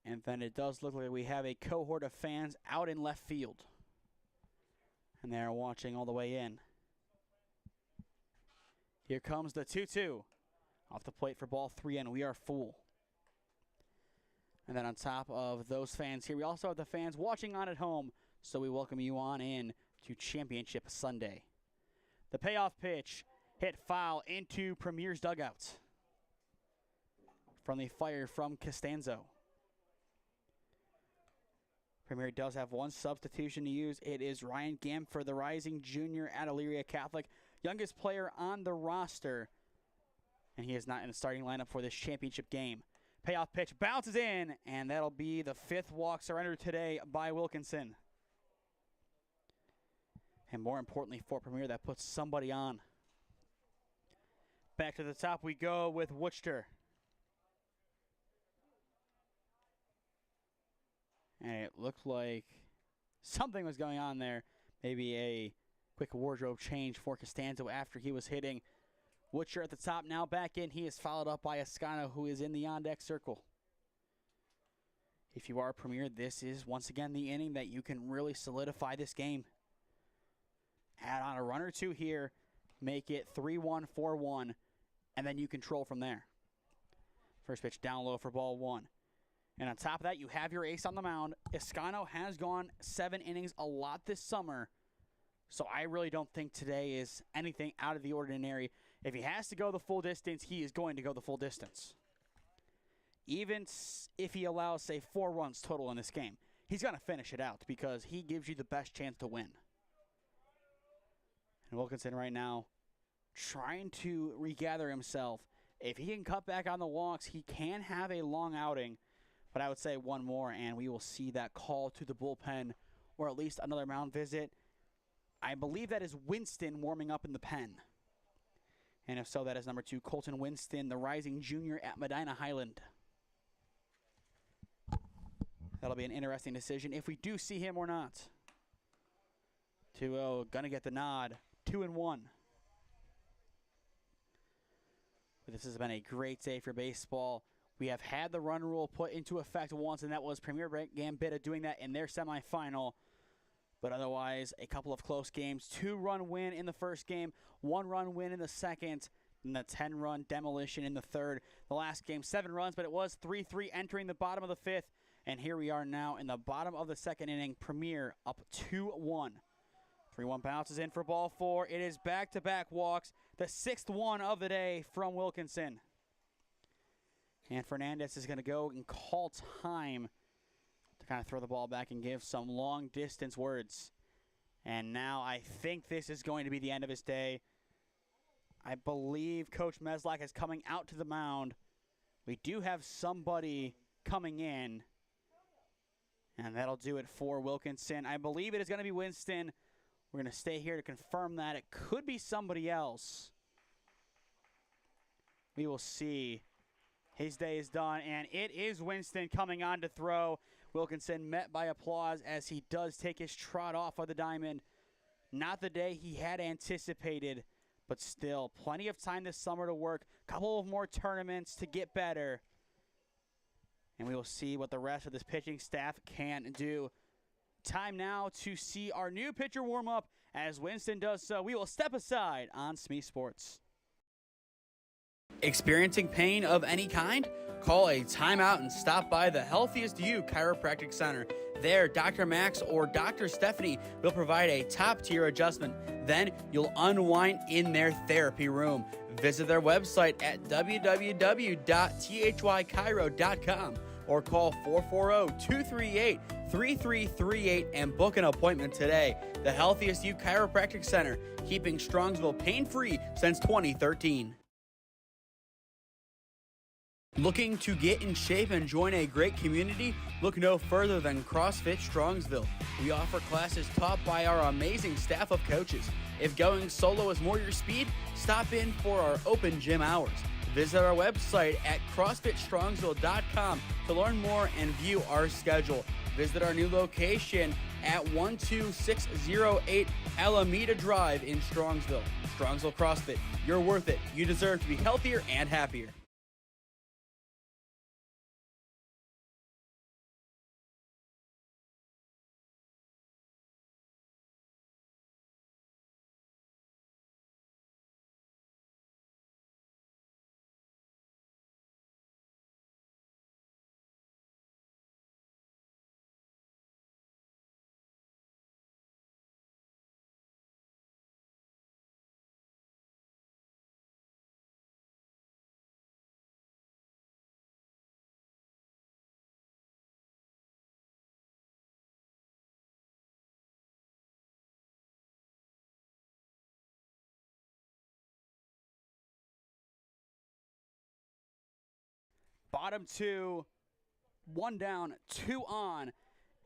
And then it does look like we have a cohort of fans out in left field, and they are watching all the way in. Here comes the 2-2 off the plate for ball 3, and we are full. And then on top of those fans here, we also have the fans watching on at home, so we welcome you on in to Championship Sunday. The payoff pitch hit foul into Premier's dugout from the fire from Costanzo. Premier does have one substitution to use. It is Ryan Gamford, the rising junior at Elyria Catholic, youngest player on the roster, and he is not in the starting lineup for this championship game. Payoff pitch bounces in, and that'll be the 5th walk surrendered today by Wilkinson. And more importantly for Premier, that puts somebody on. Back to the top we go with Worcester. And it looked like something was going on there. Maybe a quick wardrobe change for Costanzo after he was hitting. Worcester at the top, now back in. He is followed up by Ascano, who is in the on-deck circle. If you are Premier, this is once again the inning that you can really solidify this game. Add on a run or two here, make it 3-1, 4-1, and then you control from there. First pitch down low for ball 1. And on top of that, you have your ace on the mound. Ascano has gone 7 innings a lot this summer, so I really don't think today is anything out of the ordinary. If he has to go the full distance, he is going to go the full distance. Even if he allows, say, 4 runs total in this game, he's going to finish it out because he gives you the best chance to win. And Wilkinson right now trying to regather himself. If he can cut back on the walks, he can have a long outing. But I would say one more, and we will see that call to the bullpen, or at least another mound visit. I believe that is Winston warming up in the pen. And if so, that is number 2, Colton Winston, the rising junior at Medina Highland. That'll be an interesting decision if we do see him or not. 2-0, gonna get the nod. 2-1. But this has been a great day for baseball. We have had the run rule put into effect once, and that was Premier Gambetta doing that in their semifinal. But otherwise, a couple of close games. 2-run win in the first game, 1-run win in the second, and the 10-run demolition in the third. The last game, 7 runs, but it was 3-3 entering the bottom of the 5th. And here we are now in the bottom of the 2nd inning. Premier up 2-1. 3-1 bounces in for ball 4. It is back-to-back walks. The 6th one of the day from Wilkinson. And Fernandez is going to go and call time to kind of throw the ball back and give some long-distance words. And now I think this is going to be the end of his day. I believe Coach Meslak is coming out to the mound. We do have somebody coming in. And that'll do it for Wilkinson. I believe it is going to be Winston. We're going to stay here to confirm that. It could be somebody else. We will see. His day is done, and it is Winston coming on to throw. Wilkinson met by applause as he does take his trot off of the diamond. Not the day he had anticipated, but still plenty of time this summer to work. Couple of more tournaments to get better. And we will see what the rest of this pitching staff can do. Time now to see our new pitcher warm up. As Winston does so, we will step aside on SmeeSports. Experiencing pain of any kind? Call a timeout and stop by the Healthiest You Chiropractic Center. There, Dr. Max or Dr. Stephanie will provide a top-tier adjustment. Then you'll unwind in their therapy room. Visit their website at www.thychiro.com or call 440-238-3338 and book an appointment today. The Healthiest You Chiropractic Center, keeping Strongsville pain-free since 2013. Looking to get in shape and join a great community? Look no further than CrossFit Strongsville. We offer classes taught by our amazing staff of coaches. If going solo is more your speed, stop in for our open gym hours. Visit our website at CrossFitStrongsville.com to learn more and view our schedule. Visit our new location at 12608 Alameda Drive in Strongsville. Strongsville CrossFit, you're worth it. You deserve to be healthier and happier. Bottom two, one down, two on.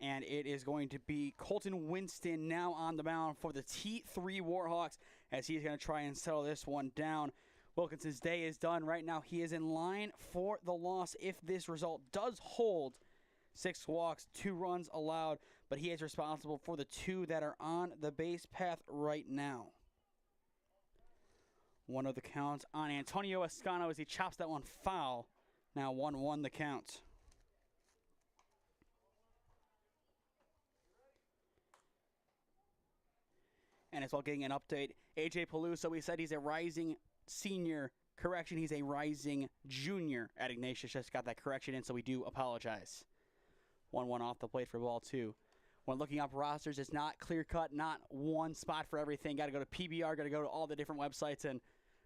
And it is going to be Colton Winston now on the mound for the T3 Warhawks as he's going to try and settle this one down. Wilkinson's day is done. Right now he is in line for the loss if this result does hold. 6 walks, 2 runs allowed, but he is responsible for the 2 that are on the base path right now. 1-0 the count on Antonio Escano as he chops that one foul. Now 1-1 the count. And as well getting an update, AJ Peluso, we said he's a rising senior. Correction, he's a rising junior at Ignatius. Just got that correction in, so we do apologize. 1-1 off the plate for ball 2. When looking up rosters, it's not clear-cut, not one spot for everything. Got to go to PBR, got to go to all the different websites, and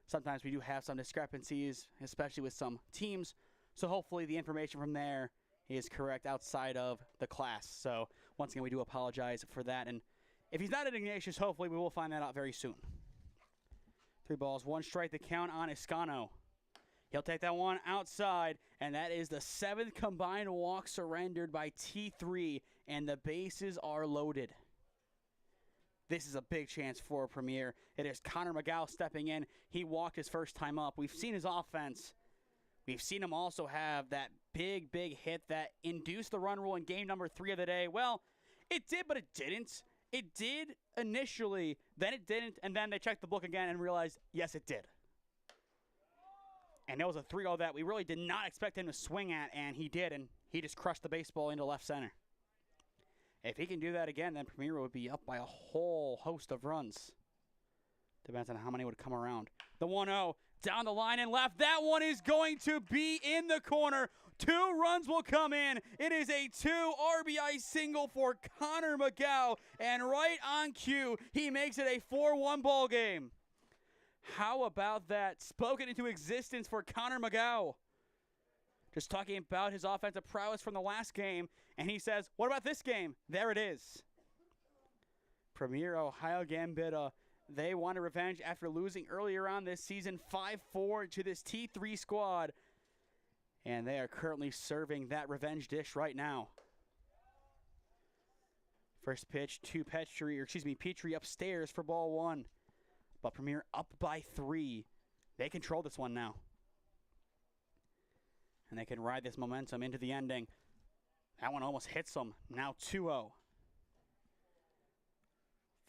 sometimes we do have some discrepancies, especially with some teams. So hopefully the information from there is correct outside of the class. So once again, we do apologize for that. And if he's not at Ignatius, hopefully we will find that out very soon. 3 balls, 1 strike, the count on Escano. He'll take that one outside, and that is the 7th combined walk surrendered by T3, and the bases are loaded. This is a big chance for Premier. It is Connor McGow stepping in. He walked his first time up. We've seen his offense. We've seen him also have that big hit that induced the run rule in game number 3 of the day. Well, it did, but it didn't. It did initially, then it didn't, and then they checked the book again and realized, yes, it did. And it was a 3-0 that we really did not expect him to swing at, and he did, and he just crushed the baseball into left center. If he can do that again, then Premier would be up by a whole host of runs. Depends on how many would come around. The 1-0 down the line and left. That one is going to be in the corner. 2 runs will come in. It is a 2 RBI single for Connor McGow. And right on cue, he makes it a 4-1 ball game. How about that? Spoken into existence for Connor McGow. Just talking about his offensive prowess from the last game. And he says, what about this game? There it is. Premier Ohio Gambetta. They wanted revenge after losing earlier on this season 5-4 to this T3 squad. And they are currently serving that revenge dish right now. First pitch to Petrie upstairs for ball 1. But Premier up by 3. They control this one now. And they can ride this momentum into the ending. That one almost hits them. Now 2-0.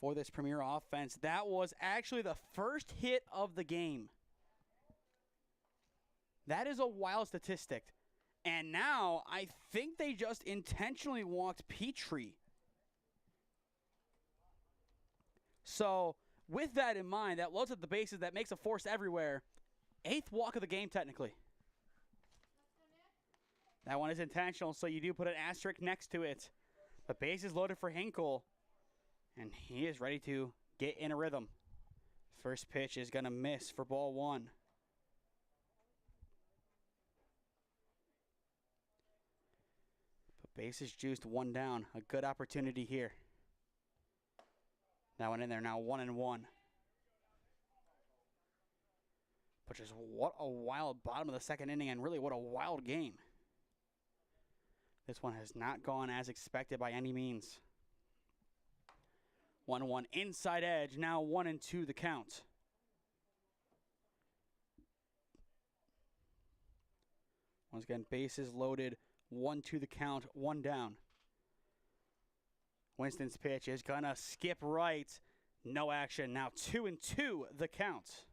For this Premier offense, that was actually the first hit of the game. That is a wild statistic. And now, I think they just intentionally walked Petrie. So, with that in mind, that loads up the bases, that makes a force everywhere. 8th walk of the game, technically. That one is intentional, so you do put an asterisk next to it. The base is loaded for Hinkle. And he is ready to get in a rhythm. First pitch is going to miss for ball 1. But bases juiced, 1 down. A good opportunity here. That one in there now, 1-1. But just what a wild bottom of the 2nd inning, and really what a wild game. This one has not gone as expected by any means. 1-1 inside edge, now 1-2 the count. Once again, bases loaded, 1-2 the count, 1 down. Winston's pitch is gonna skip right. No action, now 2-2 the count.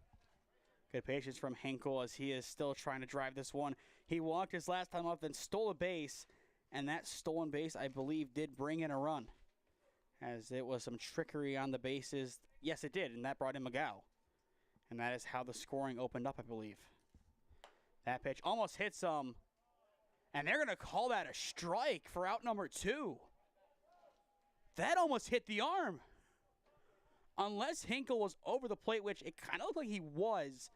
Good patience from Henkel as he is still trying to drive this one. He walked his last time up, then stole a base, and that stolen base, I believe, did bring in a run. As it was some trickery on the bases. Yes, it did, and that brought in McGow. And that is how the scoring opened up, I believe. That pitch almost hits him. And they're going to call that a strike for out number 2. That almost hit the arm. Unless Hinkle was over the plate, which it kind of looked like he was.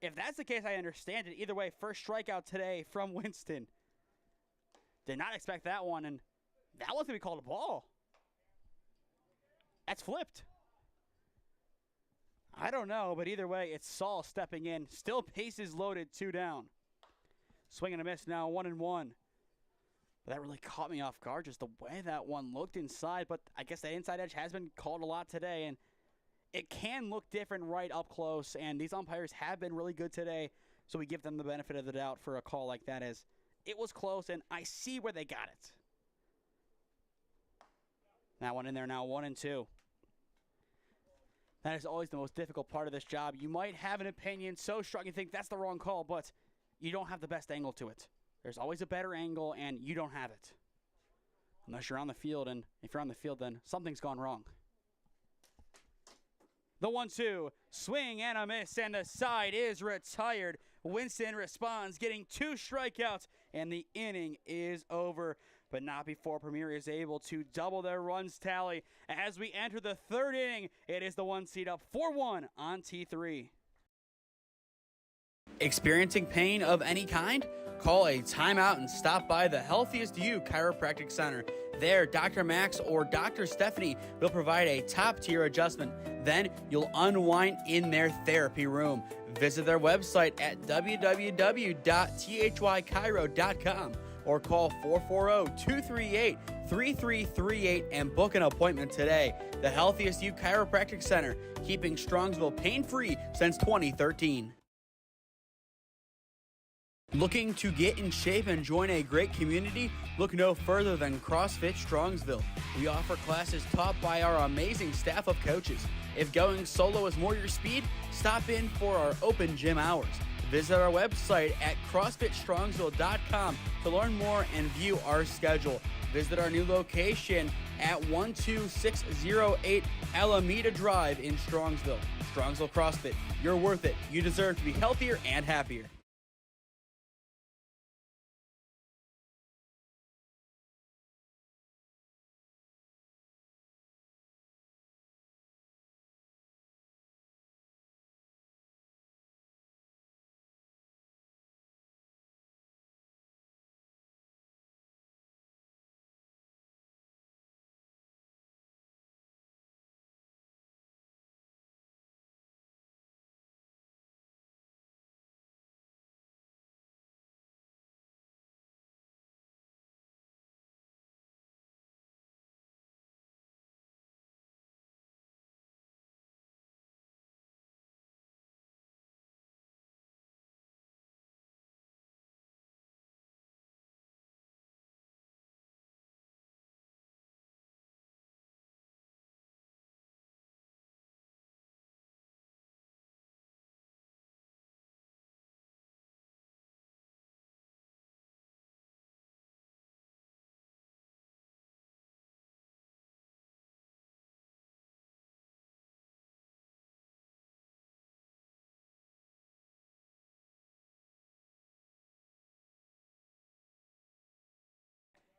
If that's the case, I understand it. Either way, first strikeout today from Winston. Did not expect that one, and that wasn't going to be called a ball. That's flipped. I don't know, but either way, it's Saul stepping in. Still bases loaded, 2 down. Swing and a miss now, 1-1. But that really caught me off guard, just the way that one looked inside. But I guess that inside edge has been called a lot today, and it can look different right up close. And these umpires have been really good today, so we give them the benefit of the doubt for a call like that, as it was close, and I see where they got it. That one in there now, 1-2. That is always the most difficult part of this job. You might have an opinion so strong you think that's the wrong call, but you don't have the best angle to it. There's always a better angle, and you don't have it. Unless you're on the field, and if you're on the field, then something's gone wrong. The 1-2, swing and a miss, and the side is retired. Winston responds, getting 2 strikeouts, and the inning is over. But not before Premier is able to double their runs tally. As we enter the 3rd inning, it is the 1 seed up 4-1 on T3. Experiencing pain of any kind? Call a timeout and stop by the Healthiest You Chiropractic Center. There, Dr. Max or Dr. Stephanie will provide a top-tier adjustment. Then you'll unwind in their therapy room. Visit their website at www.thychiro.com or call 440-238-3338 and book an appointment today. The Healthiest You Chiropractic Center, keeping Strongsville pain-free since 2013. Looking to get in shape and join a great community? Look no further than CrossFit Strongsville. We offer classes taught by our amazing staff of coaches. If going solo is more your speed, stop in for our open gym hours. Visit our website at CrossFitStrongsville.com to learn more and view our schedule. Visit our new location at 12608 Alameda Drive in Strongsville. Strongsville CrossFit, you're worth it. You deserve to be healthier and happier.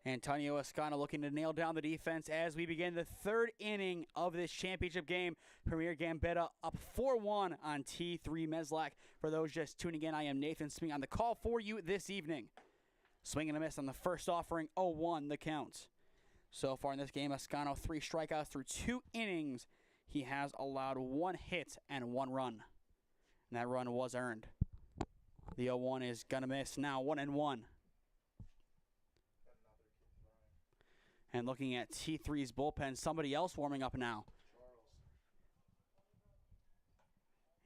Antonio Escano looking to nail down the defense as we begin the 3rd inning of this championship game. Premier Gambetta up 4-1 on T3 Meslack. For those just tuning in, I am Nathan Smee on the call for you this evening. Swing and a miss on the first offering, 0-1 the count. So far in this game, Escano 3 strikeouts through 2 innings. He has allowed 1 hit and 1 run. And that run was earned. The 0-1 is going to miss now, 1-1. And looking at T3's bullpen, somebody else warming up now.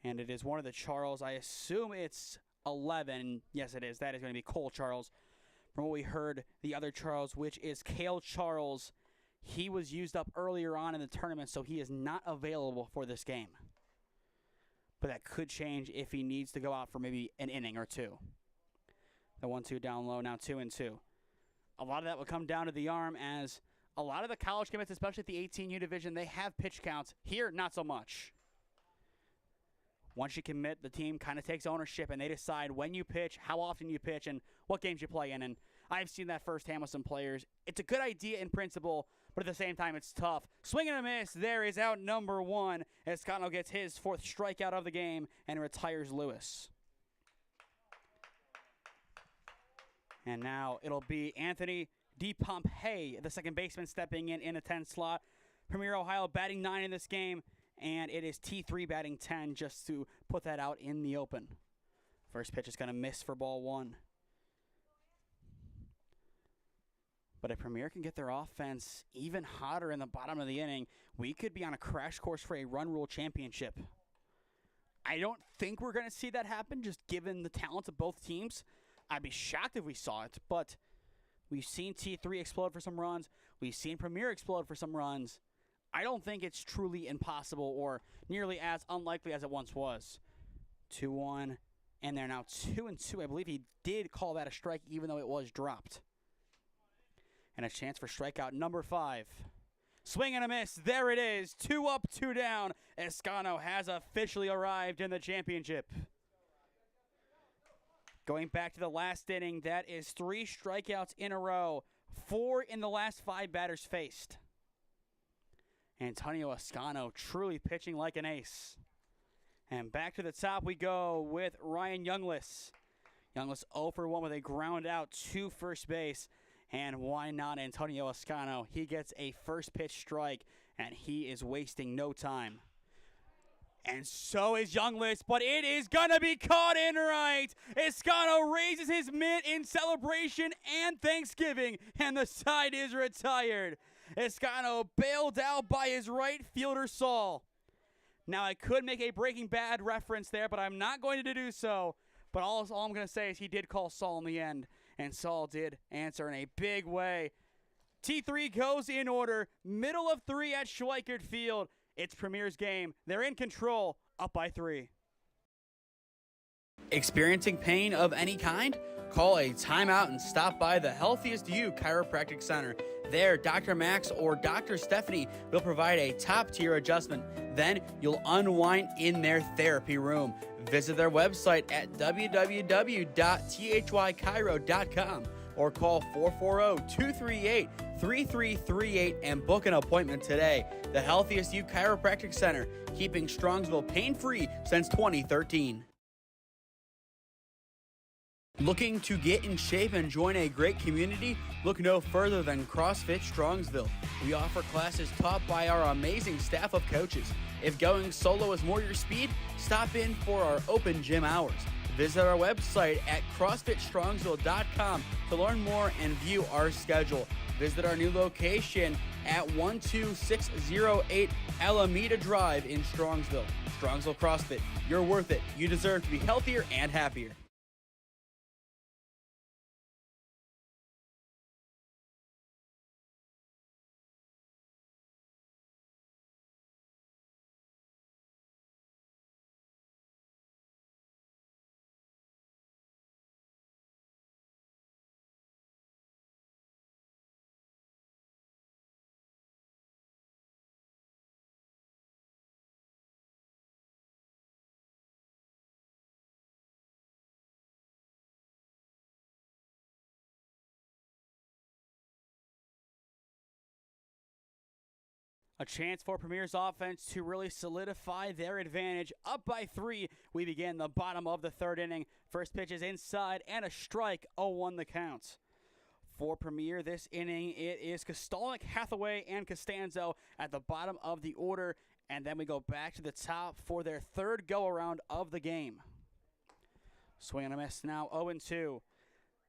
And it is one of the Charles. I assume it's 11. Yes, it is. That is going to be Cole Charles. From what we heard, the other Charles, which is Cale Charles, he was used up earlier on in the tournament, so he is not available for this game. But that could change if he needs to go out for maybe an inning or 2. The 1-2 down low, now 2-2. A lot of that will come down to the arm, as a lot of the college commits, especially at the 18U division, they have pitch counts. Here, not so much. Once you commit, the team kind of takes ownership, and they decide when you pitch, how often you pitch, and what games you play in. And I've seen that firsthand with some players. It's a good idea in principle, but at the same time, it's tough. Swing and a miss. There is out number 1. Escano gets his 4th strikeout of the game and retires Lewis. And now it'll be Anthony DePompey, the second baseman, stepping in a 10 slot. Premier Ohio batting 9 in this game, and it is T3 batting 10, just to put that out in the open. First pitch is going to miss for ball 1. But if Premier can get their offense even hotter in the bottom of the inning, we could be on a crash course for a run rule championship. I don't think we're going to see that happen, just given the talent of both teams. I'd be shocked if we saw it, but we've seen T3 explode for some runs. We've seen Premier explode for some runs. I don't think it's truly impossible or nearly as unlikely as it once was. 2-1, and they're now 2-2. I believe he did call that a strike, even though it was dropped. And a chance for strikeout number 5. Swing and a miss. There it is. 2 up, 2 down. Escano has officially arrived in the championship. Going back to the last inning, that is 3 strikeouts in a row. 4 in the last 5 batters faced. Antonio Escano truly pitching like an ace. And back to the top we go with Ryan Youngless. Youngless 0 for 1 with a ground out to first base. And why not Antonio Escano? He gets a first pitch strike, and he is wasting no time. And so is Youngless, but it is going to be caught in right. Escano raises his mitt in celebration and Thanksgiving, and the side is retired. Escano bailed out by his right fielder, Saul. Now, I could make a Breaking Bad reference there, but I'm not going to do so. But all I'm going to say is he did call Saul in the end, and Saul did answer in a big way. T3 goes in order, middle of 3 at Schweickert Field. It's Premier's game. They're in control, up by 3. Experiencing pain of any kind? Call a timeout and stop by the Healthiest You Chiropractic Center. There, Dr. Max or Dr. Stephanie will provide a top-tier adjustment. Then you'll unwind in their therapy room. Visit their website at www.thychiro.com or call 440-238-3338 and book an appointment today. The Healthiest You Chiropractic Center, keeping Strongsville pain-free since 2013. Looking to get in shape and join a great community? Look no further than CrossFit Strongsville. We offer classes taught by our amazing staff of coaches. If going solo is more your speed, stop in for our open gym hours. Visit our website at CrossFitStrongsville.com to learn more and view our schedule. Visit our new location at 12608 Alameda Drive in Strongsville. Strongsville CrossFit, you're worth it. You deserve to be healthier and happier. A chance for Premier's offense to really solidify their advantage. Up by 3, we begin the bottom of the 3rd inning. First pitch is inside and a strike, 0-1 the count. For Premier this inning, it is Kostolnik, Hathaway, and Costanzo at the bottom of the order. And then we go back to the top for their 3rd go-around of the game. Swing and a miss now, 0-2.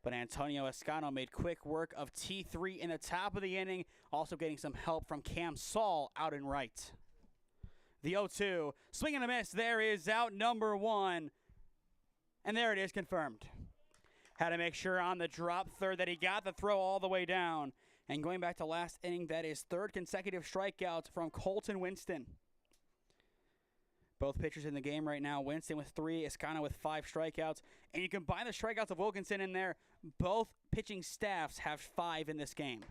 But Antonio Escano made quick work of T3 in the top of the inning, also getting some help from Cam Saul out in right. The 0-2, swing and a miss, there is out number 1. And there it is, confirmed. Had to make sure on the drop third that he got the throw all the way down. And going back to last inning, that is 3rd consecutive strikeout from Colton Winston. Both pitchers in the game right now, Winston with 3, Escano with 5 strikeouts. And you combine the strikeouts of Wilkinson in there, both pitching staffs have 5 in this game.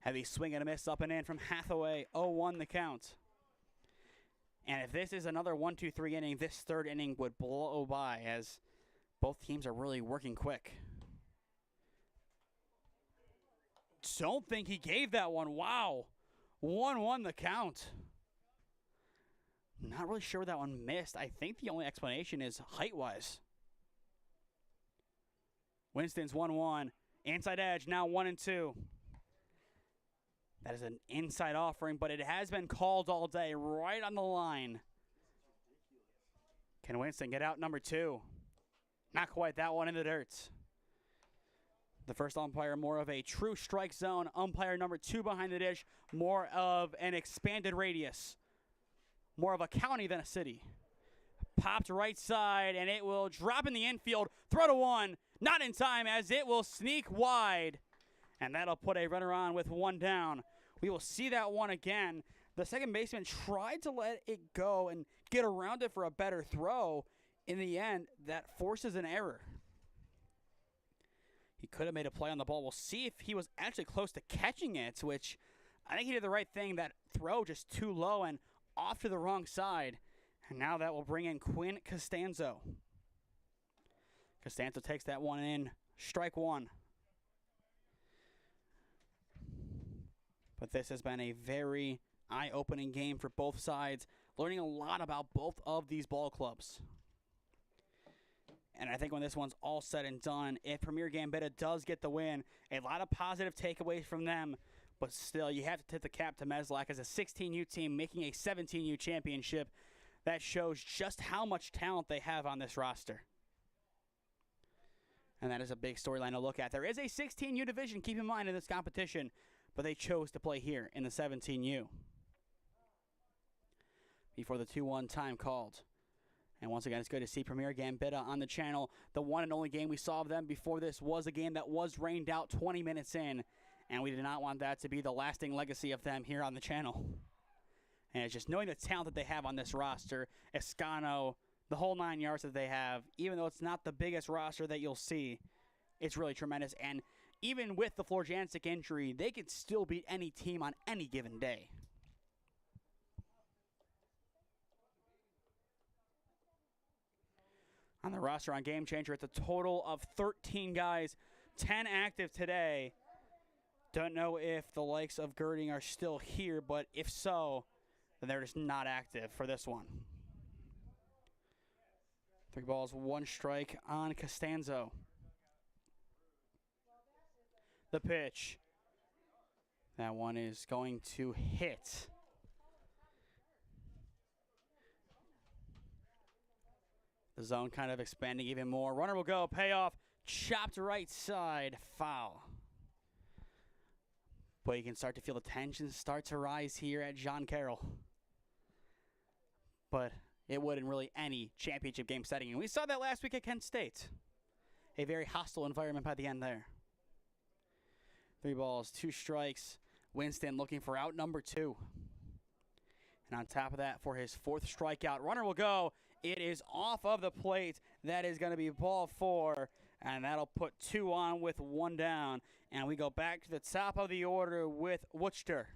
Heavy swing and a miss up and in from Hathaway, 0-1 the count. And if this is another 1-2-3 inning, this 3rd inning would blow by as both teams are really working quick. Don't think he gave that one. Wow. 1-1 the count. Not really sure that one missed. I think the only explanation is height-wise. Winston's 1-1. Inside edge, now 1-2. That is an inside offering, but it has been called all day, right on the line. Can Winston get out number 2? Not quite, that one in the dirt. The first umpire, more of a true strike zone. Umpire number 2 behind the dish, more of an expanded radius. More of a county than a city. Popped right side, and it will drop in the infield. Throw to 1. Not in time, as it will sneak wide. And that'll put a runner on with 1 down. We will see that one again. The second baseman tried to let it go and get around it for a better throw. In the end, that forces an error. He could have made a play on the ball. We'll see if he was actually close to catching it, which I think he did the right thing. That throw just too low and off to the wrong side. And now that will bring in Quinn Costanzo. Costanzo takes that one in. Strike 1. But this has been a very eye-opening game for both sides. Learning a lot about both of these ball clubs. And I think when this one's all said and done, if Premier Gambetta does get the win, a lot of positive takeaways from them. But still, you have to tip the cap to Meslack as a 16U team making a 17U championship. That shows just how much talent they have on this roster. And that is a big storyline to look at. There is a 16U division, keep in mind, in this competition, but they chose to play here in the 17U. Before the 2-1 time called. And once again, it's good to see Premier Gambetta on the channel. The one and only game we saw of them before this was a game that was rained out 20 minutes in. And we did not want that to be the lasting legacy of them here on the channel. And it's just knowing the talent that they have on this roster, Escano, the whole 9 yards that they have, even though it's not the biggest roster that you'll see, it's really tremendous. And even with the Florjancic injury, they could still beat any team on any given day. On the roster on Game Changer, it's a total of 13 guys, 10 active today. Don't know if the likes of Gehring are still here, but if so, then they're just not active for this one. 3 balls, 1 strike on Costanzo. The pitch. That one is going to hit. The zone kind of expanding even more. Runner will go, payoff, chopped right side, foul. But you can start to feel the tension start to rise here at John Carroll. But it would in really any championship game setting. And we saw that last week at Kent State. A very hostile environment by the end there. 3 balls, 2 strikes. Winston looking for out number 2. And on top of that, for his 4th strikeout, runner will go. It is off of the plate. That is going to be ball 4. And that'll put 2 on with 1 down. And we go back to the top of the order with Worcester.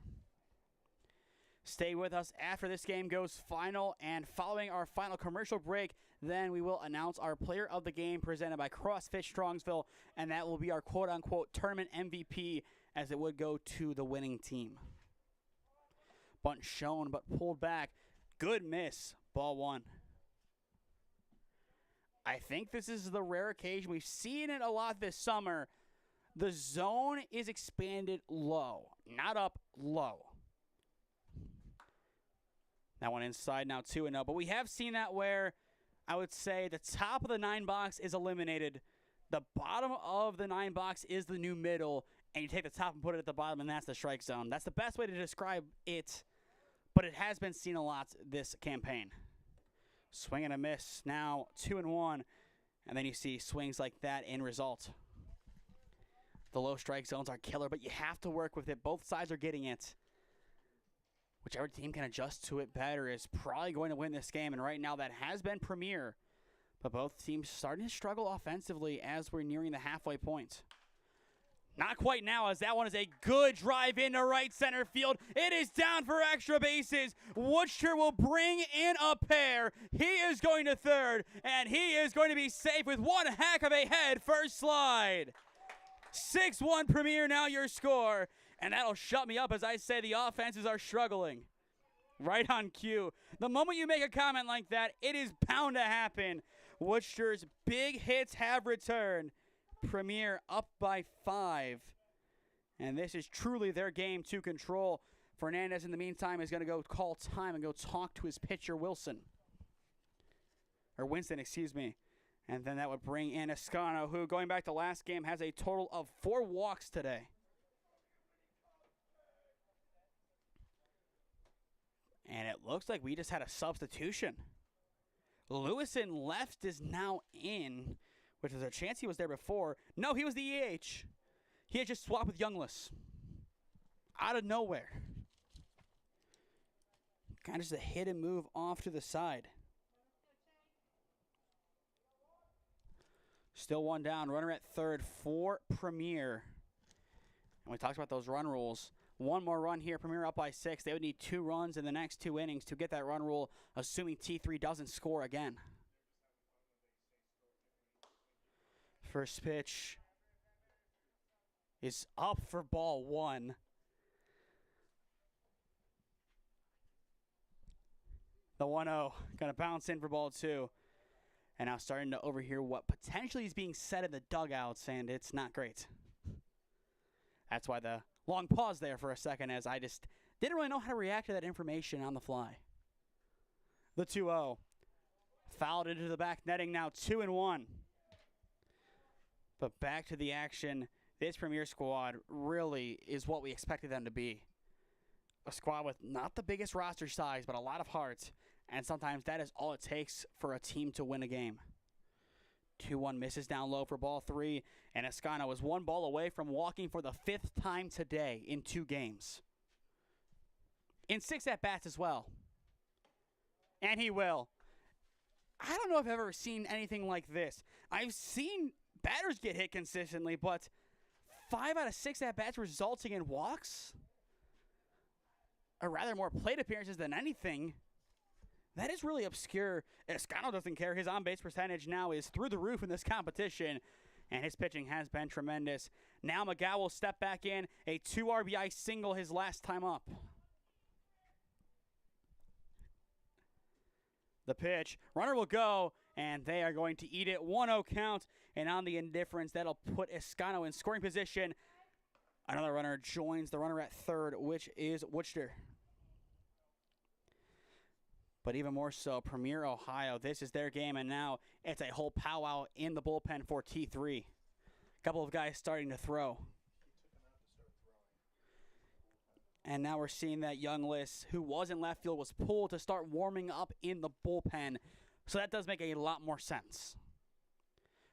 Stay with us after this game goes final. And following our final commercial break, then we will announce our player of the game presented by CrossFit Strongsville. And that will be our quote-unquote tournament MVP, as it would go to the winning team. Bunt shown but pulled back. Good miss. Ball 1. I think this is the rare occasion. We've seen it a lot this summer. The zone is expanded low, not up, low. That one inside now 2-0. But we have seen that where I would say the top of the 9 box is eliminated. The bottom of the 9 box is the new middle. And you take the top and put it at the bottom, and that's the strike zone. That's the best way to describe it. But it has been seen a lot this campaign. Swing and a miss. Now 2-1. And then you see swings like that in result. The low strike zones are killer, but you have to work with it. Both sides are getting it. Whichever team can adjust to it better is probably going to win this game. And right now that has been Premier. But both teams starting to struggle offensively as we're nearing the halfway point. Not quite now, as that one is a good drive into right center field. It is down for extra bases. Worcester will bring in a pair. He is going to third, and he is going to be safe with one heck of a head first slide. 6-1 Premier now your score, and that'll shut me up as I say the offenses are struggling. Right on cue. The moment you make a comment like that, it is bound to happen. Worcester's big hits have returned. Premier up by 5. And this is truly their game to control. Fernandez, in the meantime, is going to go call time and go talk to his pitcher, Winston, excuse me. And then that would bring in Escano, who, going back to last game, has a total of 4 walks today. And it looks like we just had a substitution. Lewison left is now in, which is a chance he was there before. No, he was the EH. He had just swapped with Youngless. Out of nowhere. Kind of just a hit and move off to the side. Still one down. Runner at third for Premier. And we talked about those run rules. One more run here. Premier up by 6. They would need 2 runs in the next 2 innings to get that run rule, assuming T3 doesn't score again. First pitch is up for ball 1. The 1-0 going to bounce in for ball 2. And now starting to overhear what potentially is being said in the dugouts, and it's not great. That's why the long pause there for a second, as I just didn't really know how to react to that information on the fly. The 2-0. Fouled into the back netting, now 2-1. But back to the action. This Premier squad really is what we expected them to be. A squad with not the biggest roster size, but a lot of heart. And sometimes that is all it takes for a team to win a game. 2-1 misses down low for ball 3. And Escano is 1 ball away from walking for the 5th time today in 2 games. In 6 at-bats as well. And he will. I don't know if I've ever seen anything like this. I've seen batters get hit consistently, but 5 out of 6 at-bats resulting in walks? Or rather more plate appearances than anything. That is really obscure. Escano doesn't care. His on-base percentage now is through the roof in this competition, and his pitching has been tremendous. Now McGow will step back in. A 2 RBI single his last time up. The pitch. Runner will go, and they are going to eat it. 1-0 count, and on the indifference, that'll put Escano in scoring position. Another runner joins the runner at third, which is Worcester. But even more so, Premier Ohio, this is their game, and now it's a whole powwow in the bullpen for T3. A couple of guys starting to throw. And now we're seeing that Youngless, who was in left field, was pulled to start warming up in the bullpen. So that does make a lot more sense.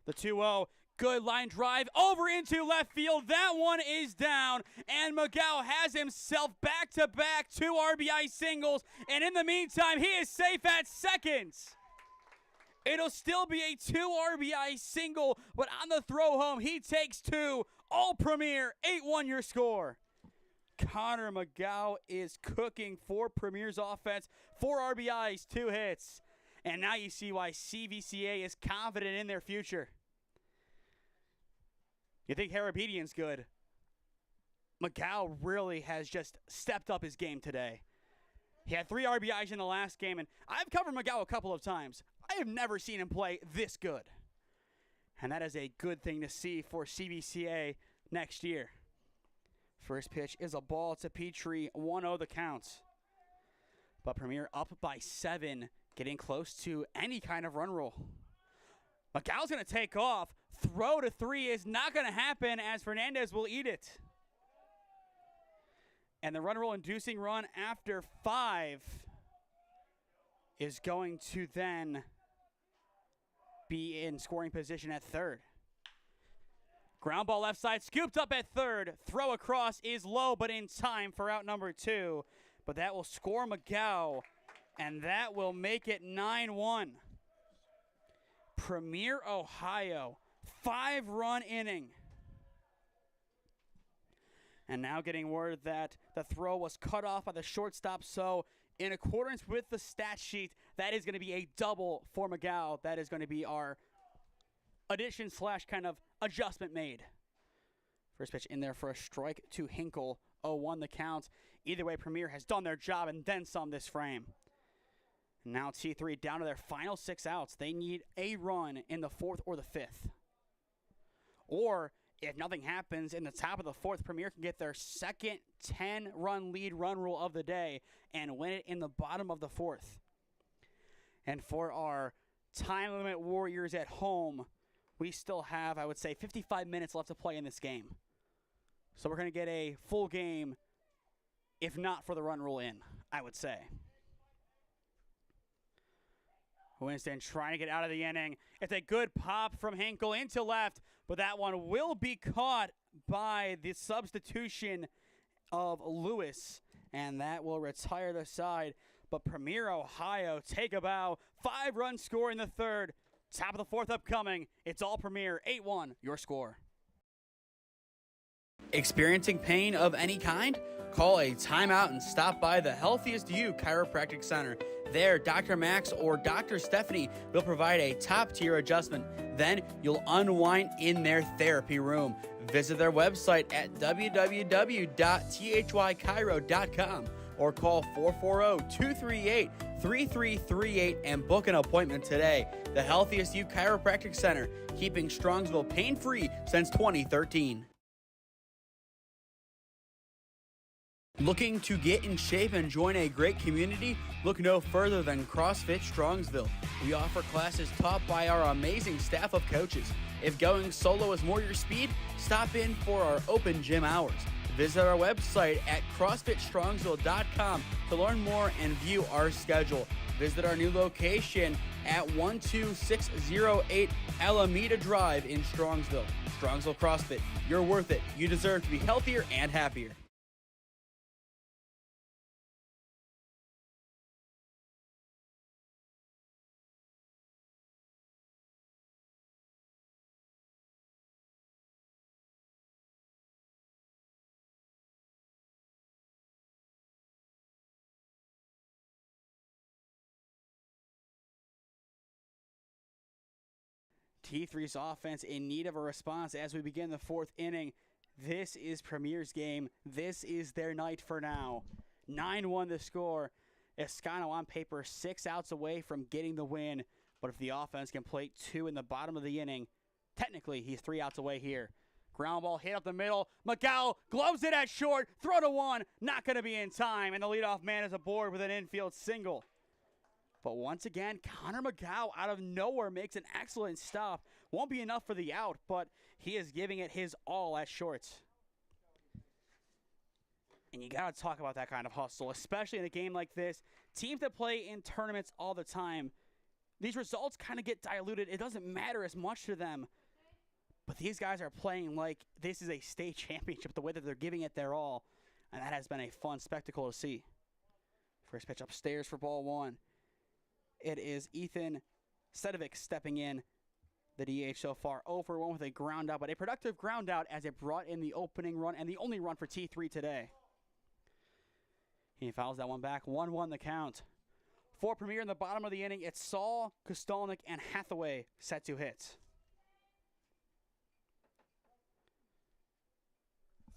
The 2-0, good line drive over into left field. That one is down, and McGow has himself back-to-back 2 RBI singles, and in the meantime, he is safe at second. It'll still be a 2 RBI single, but on the throw home, he takes 2. All Premier, 8-1 your score. Connor McGow is cooking for Premier's offense. 4 RBIs, 2 hits. And now you see why CVCA is confident in their future. You think Harabedian's good. McGow really has just stepped up his game today. He had 3 RBIs in the last game, and I've covered McGow a couple of times. I have never seen him play this good. And that is a good thing to see for CVCA next year. First pitch is a ball to Petrie, 1-0 the count. But Premier up by 7, getting close to any kind of run rule. McGow's going to take off. Throw to 3 is not going to happen, as Fernandez will eat it. And the run rule inducing run after 5 is going to then be in scoring position at third. Ground ball left side, scooped up at third. Throw across is low, but in time for out number 2. But that will score McGow, and that will make it 9-1. Premier Ohio, 5-run inning. And now getting word that the throw was cut off by the shortstop, so in accordance with the stat sheet, that is going to be a double for McGow. That is going to be our addition / kind of adjustment made. First pitch in there for a strike to Hinkle. 0-1 the count. Either way, Premier has done their job and then some this frame. And now T3 down to their final 6 outs. They need a run in the 4th or the 5th. Or if nothing happens in the top of the 4th, Premier can get their second 10-run lead run rule of the day and win it in the bottom of the 4th. And for our time limit Warriors at home, we still have, I would say, 55 minutes left to play in this game. So we're going to get a full game, if not for the run rule in, I would say. Winston trying to get out of the inning. It's a good pop from Hinkle into left, but that one will be caught by the substitution of Lewis, and that will retire the side. But Premier Ohio take a bow. 5-run score in the third. Top of the fourth upcoming. It's all Premier. 8-1, your score. Experiencing pain of any kind? Call a timeout and stop by the Healthiest You Chiropractic Center. There, Dr. Max or Dr. Stephanie will provide a top-tier adjustment. Then you'll unwind in their therapy room. Visit their website at www.thychiro.com or call 440-238-3338 and book an appointment today. The Healthiest You Chiropractic Center, keeping Strongsville pain-free since 2013. Looking to get in shape and join a great community? Look no further than CrossFit Strongsville. We offer classes taught by our amazing staff of coaches. If going solo is more your speed, stop in for our open gym hours. Visit our website at CrossFitStrongsville.com to learn more and view our schedule. Visit our new location at 12608 Alameda Drive in Strongsville. Strongsville CrossFit, you're worth it. You deserve to be healthier and happier. T3's offense in need of a response as we begin the fourth inning. This is Premier's game. This is their night for now. 9-1 the score. Escano on paper 6 outs away from getting the win. But if the offense can plate 2 in the bottom of the inning, technically he's 3 outs away here. Ground ball hit up the middle. McGow gloves it at short. Throw to 1. Not going to be in time. And the leadoff man is aboard with an infield single. But once again, Connor McGow out of nowhere makes an excellent stop. Won't be enough for the out, but he is giving it his all at shorts. And you got to talk about that kind of hustle, especially in a game like this. Teams that play in tournaments all the time, these results kind of get diluted. It doesn't matter as much to them. But these guys are playing like this is a state championship, the way that they're giving it their all. And that has been a fun spectacle to see. First pitch upstairs for ball 1. It is Ethan Sedovic stepping in, the DH so far. 0-for-1 with a ground out, but a productive ground out as it brought in the opening run and the only run for T3 today. He fouls that one back. 1-1 the count. For Premier in the bottom of the inning, it's Saul, Kostelnik, and Hathaway set to hit.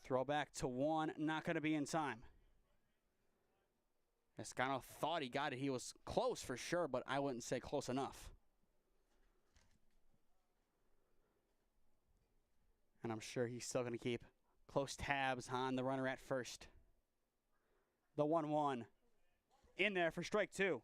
Throw back to 1, not going to be in time. Escano thought he got it. He was close for sure, but I wouldn't say close enough. And I'm sure he's still going to keep close tabs on the runner at first. The 1-1 in there for strike 2.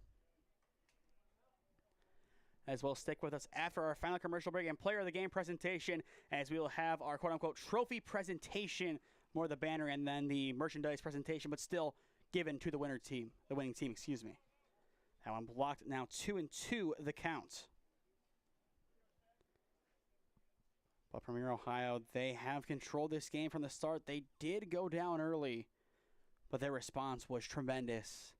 As we'll stick with us after our final commercial break and player of the game presentation, as we will have our quote-unquote trophy presentation, more the banner and then the merchandise presentation, but still given to the winning team, excuse me. That one blocked. Now 2-2 the count. But Premier Ohio, they have controlled this game from the start. They did go down early, but their response was tremendous.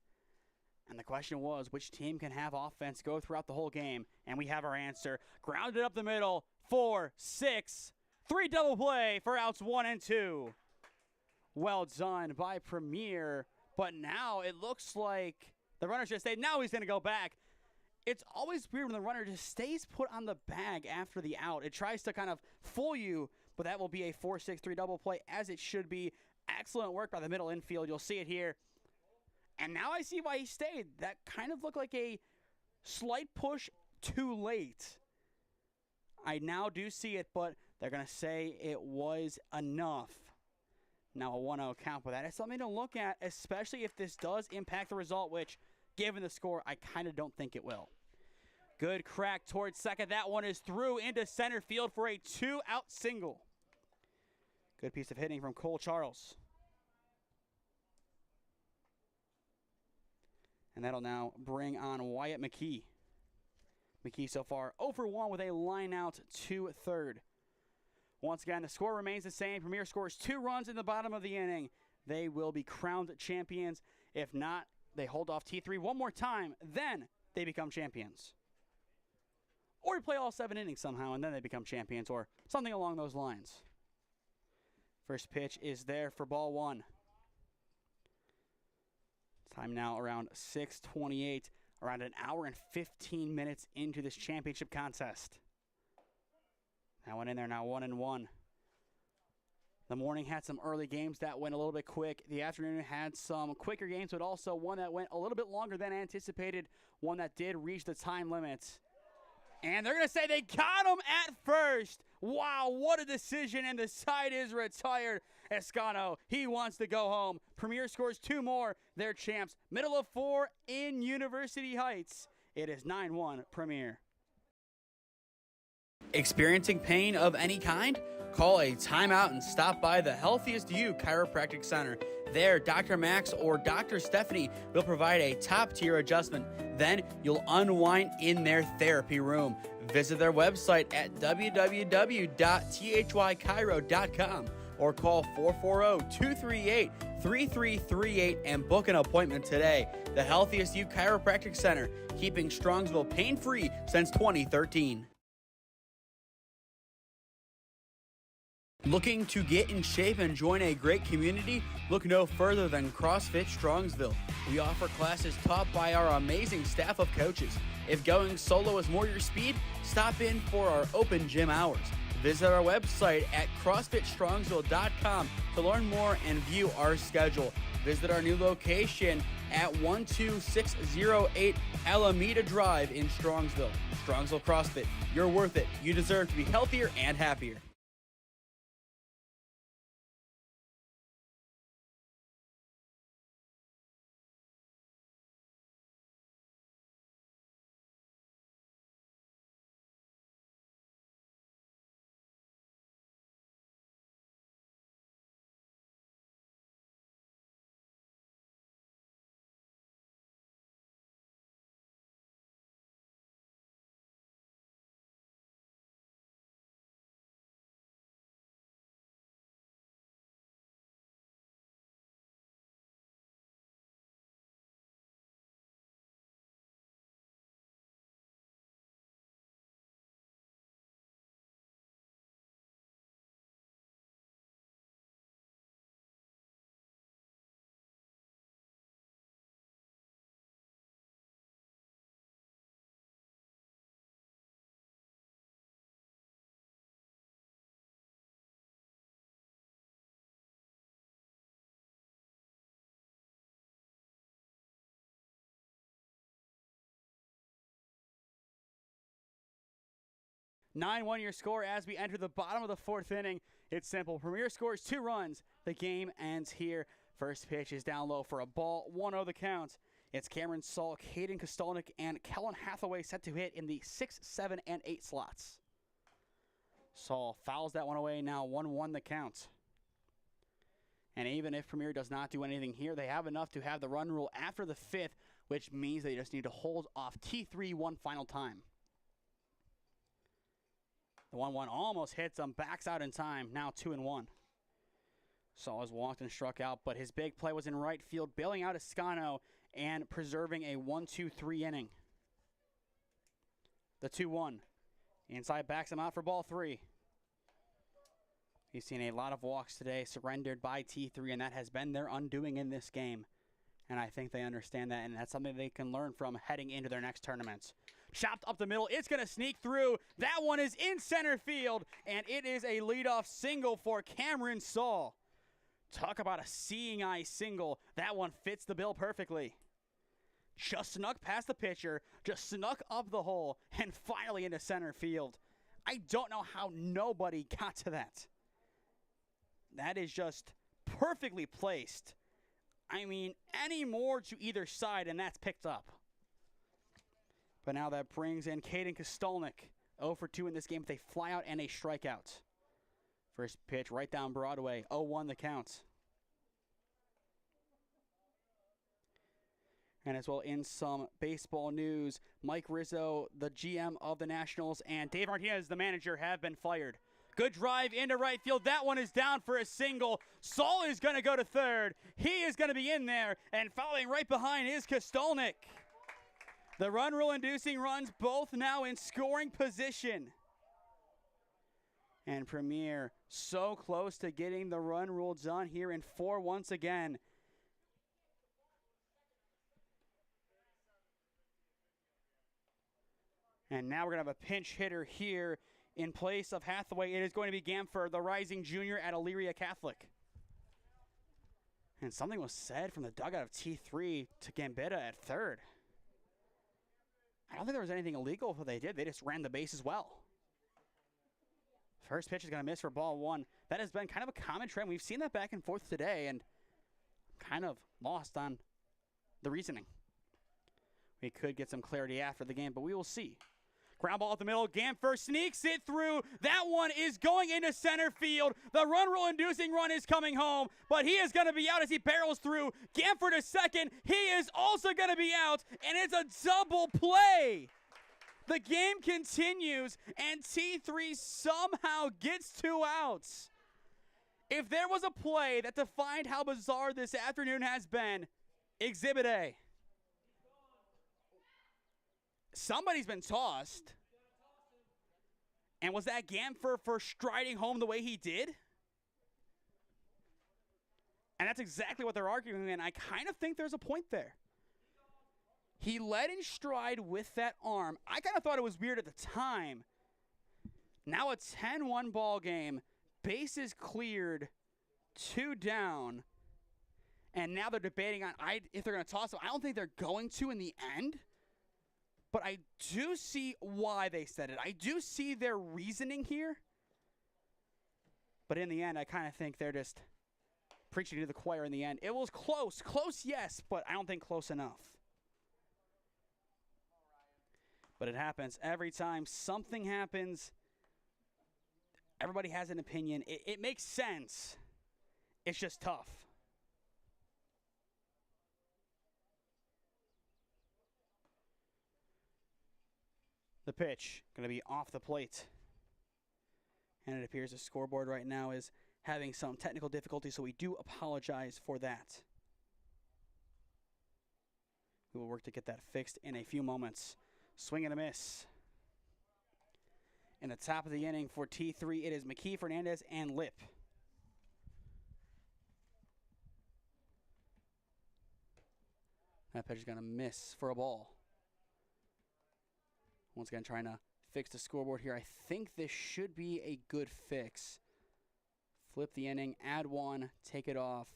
And the question was, which team can have offense go throughout the whole game? And we have our answer. Grounded up the middle, 4-6. 3 double play for outs 1 and 2. Well done by Premier. But now it looks like the runner just stayed. Now he's going to go back. It's always weird when the runner just stays put on the bag after the out. It tries to kind of fool you, but that will be a 4-6-3 double play, as it should be. Excellent work by the middle infield. You'll see it here. And now I see why he stayed. That kind of looked like a slight push too late. I now do see it, but they're going to say it was enough. Now a 1-0 count, but that is something to look at, especially if this does impact the result, which, given the score, I kind of don't think it will. Good crack towards second. That one is through into center field for a 2-out single. Good piece of hitting from Cole Charles. And that'll now bring on Wyatt McKee. McKee so far 0 for 1 with a line out to third. Once again, the score remains the same. Premier scores 2 runs in the bottom of the inning. They will be crowned champions. If not, they hold off T3 one more time. Then they become champions. Or we play all 7 innings somehow, and then they become champions, or something along those lines. First pitch is there for ball 1. Time now around 6:28, around an hour and 15 minutes into this championship contest. That one in there now 1-1. The morning had some early games that went a little bit quick. The afternoon had some quicker games, but also one that went a little bit longer than anticipated, one that did reach the time limit. And they're going to say they got him at first. Wow, what a decision, and the side is retired. Escano, he wants to go home. Premier scores 2 more. They're champs. Middle of 4 in University Heights. It is 9-1 Premier. Experiencing pain of any kind? Call a timeout and stop by the Healthiest You Chiropractic Center. There, Dr. Max or Dr. Stephanie will provide a top-tier adjustment. Then you'll unwind in their therapy room. Visit their website at www.thychiro.com or call 440-238-3338 and book an appointment today. The Healthiest You Chiropractic Center, keeping Strongsville pain-free since 2013. Looking to get in shape and join a great community? Look no further than CrossFit Strongsville. We offer classes taught by our amazing staff of coaches. If going solo is more your speed, stop in for our open gym hours. Visit our website at CrossFitStrongsville.com to learn more and view our schedule. Visit our new location at 12608 Alameda Drive in Strongsville. Strongsville CrossFit, you're worth it. You deserve to be healthier and happier. Your score as we enter the bottom of the 4th inning. It's simple. Premier scores 2 runs. The game ends here. First pitch is down low for a ball. 1-0 the count. It's Cameron Saul, Caden Kostolnik, and Kellen Hathaway set to hit in the 6, 7, and 8 slots. Saul fouls that one away. Now 1-1 the count. And even if Premier does not do anything here, they have enough to have the run rule after the 5th, which means they just need to hold off T3 one final time. The 1-1 almost hits him, backs out in time, now 2-1. Saul has walked and struck out, but his big play was in right field, bailing out Escano and preserving a 1-2-3 inning. The 2-1. Inside backs him out for ball 3. He's seen a lot of walks today surrendered by T3, and that has been their undoing in this game. And I think they understand that, and that's something they can learn from heading into their next tournaments. Chopped up the middle. It's going to sneak through. That one is in center field, and it is a leadoff single for Cameron Saul. Talk about a seeing eye single. That one fits the bill perfectly. Just snuck past the pitcher, just snuck up the hole, and finally into center field. I don't know how nobody got to that. That is just perfectly placed. I mean, any more to either side, and that's picked up. But now that brings in Caden Kostolnik. 0 for 2 in this game with a flyout and a strikeout. First pitch right down Broadway. 0-1 the count. And as well in some baseball news, Mike Rizzo, the GM of the Nationals, and Dave Martinez, the manager, have been fired. Good drive into right field. That one is down for a single. Saul is going to go to third. He is going to be in there, and following right behind is Kostolnik. The run rule inducing runs both now in scoring position. And Premier so close to getting the run rule done here in 4 once again. And now we're going to have a pinch hitter here in place of Hathaway. It is going to be Gamfer, the rising junior at Elyria Catholic. And something was said from the dugout of T3 to Gambetta at third. I don't think there was anything illegal what they did. They just ran the base as well. First pitch is going to miss for ball 1. That has been kind of a common trend. We've seen that back and forth today, and kind of lost on the reasoning. We could get some clarity after the game, but we will see. Ground ball at the middle. Gamfer sneaks it through. That one is going into center field. The run rule inducing run is coming home, but he is going to be out as he barrels through. Gamfer to second. He is also going to be out, and it's a double play. The game continues, and T3 somehow gets 2 outs. If there was a play that defined how bizarre this afternoon has been, Exhibit A. Somebody's been tossed. And was that Gamfer for striding home the way he did? And that's exactly what they're arguing, and I kind of think there's a point there. He led in stride with that arm. I kind of thought it was weird at the time. Now a 10-1 ball game. Bases cleared. 2 down. And now they're debating on if they're going to toss him. I don't think they're going to in the end. But I do see why they said it. I do see their reasoning here. But in the end, I kind of think they're just preaching to the choir in the end. It was close. Close, yes, but I don't think close enough. But it happens every time something happens. Everybody has an opinion. It makes sense. It's just tough. The pitch going to be off the plate. And it appears the scoreboard right now is having some technical difficulty, so we do apologize for that. We will work to get that fixed in a few moments. Swing and a miss. In the top of the inning for T3, it is McKee, Fernandez, and Lip. That pitch is going to miss for a ball. Once again, trying to fix the scoreboard here. I think this should be a good fix. Flip the inning, add 1, take it off.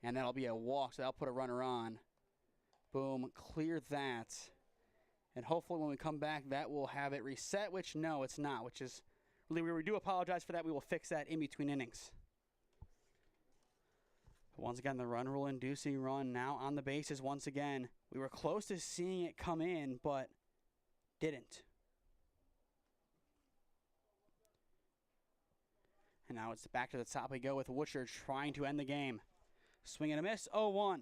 And that'll be a walk, so that'll put a runner on. Boom, clear that. And hopefully when we come back, that will have it reset, which no, it's not, which is really weird. We do apologize for that. We will fix that in between innings. Once again, the run rule inducing run now on the bases once again. We were close to seeing it come in, but didn't. And now it's back to the top we go with Wutcher trying to end the game. Swing and a miss, 0-1.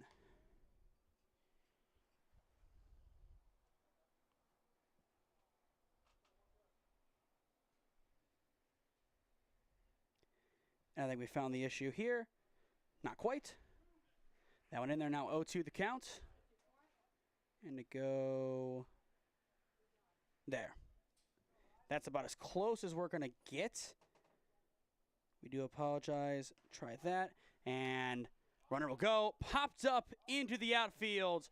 And I think we found the issue here. Not quite. That one in there now, 0-2 the count. And to go there. That's about as close as we're going to get. We do apologize. Try that. And runner will go. Popped up into the outfield.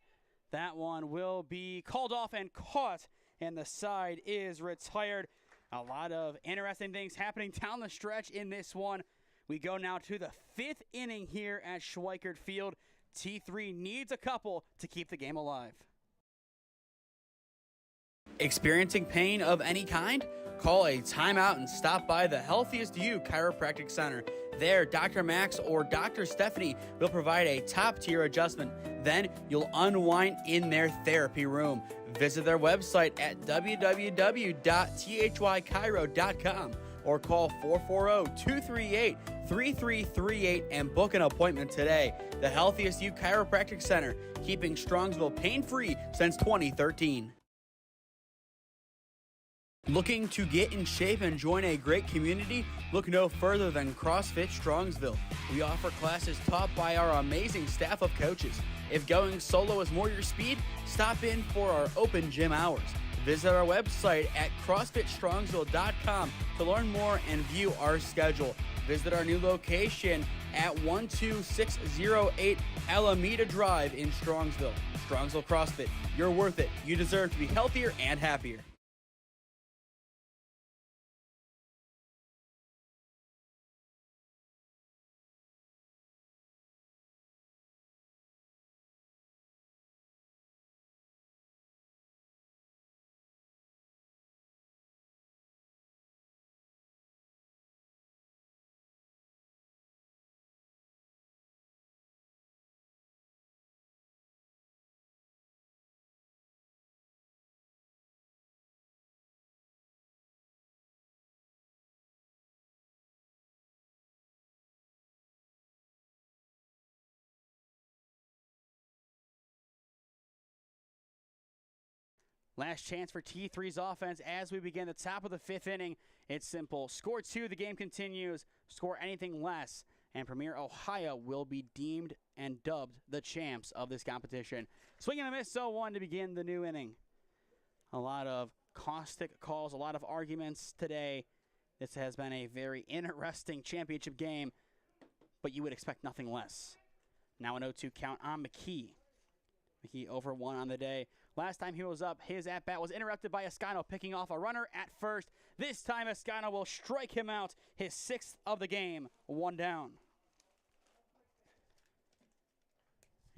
That one will be called off and caught. And the side is retired. A lot of interesting things happening down the stretch in this one. We go now to the 5th inning here at Schweickert Field. T3 needs a couple to keep the game alive. Experiencing pain of any kind? Call a timeout and stop by the Healthiest You Chiropractic Center There, Dr. Max or Dr. Stephanie will provide a top-tier adjustment. Then you'll unwind in their therapy room. Visit their website at www.thychiro.com or call 440-238-3338 and book an appointment today. The Healthiest You Chiropractic Center, keeping Strongsville pain-free since 2013. Looking to get in shape and join a great community? Look no further than CrossFit Strongsville. We offer classes taught by our amazing staff of coaches. If going solo is more your speed, stop in for our open gym hours. Visit our website at CrossFitStrongsville.com to learn more and view our schedule. Visit our new location at 12608 Alameda Drive in Strongsville. Strongsville CrossFit, you're worth it. You deserve to be healthier and happier. Last chance for T3's offense as we begin the top of the fifth inning. It's simple. Score 2, the game continues. Score anything less, and Premier Ohio will be deemed and dubbed the champs of this competition. Swing and a miss, 0-1 to begin the new inning. A lot of caustic calls, a lot of arguments today. This has been a very interesting championship game, but you would expect nothing less. Now an 0-2 count on McKee. McKee over 1 on the day. Last time he was up, his at-bat was interrupted by Escano picking off a runner at first. This time Escano will strike him out, his 6th of the game, 1 down.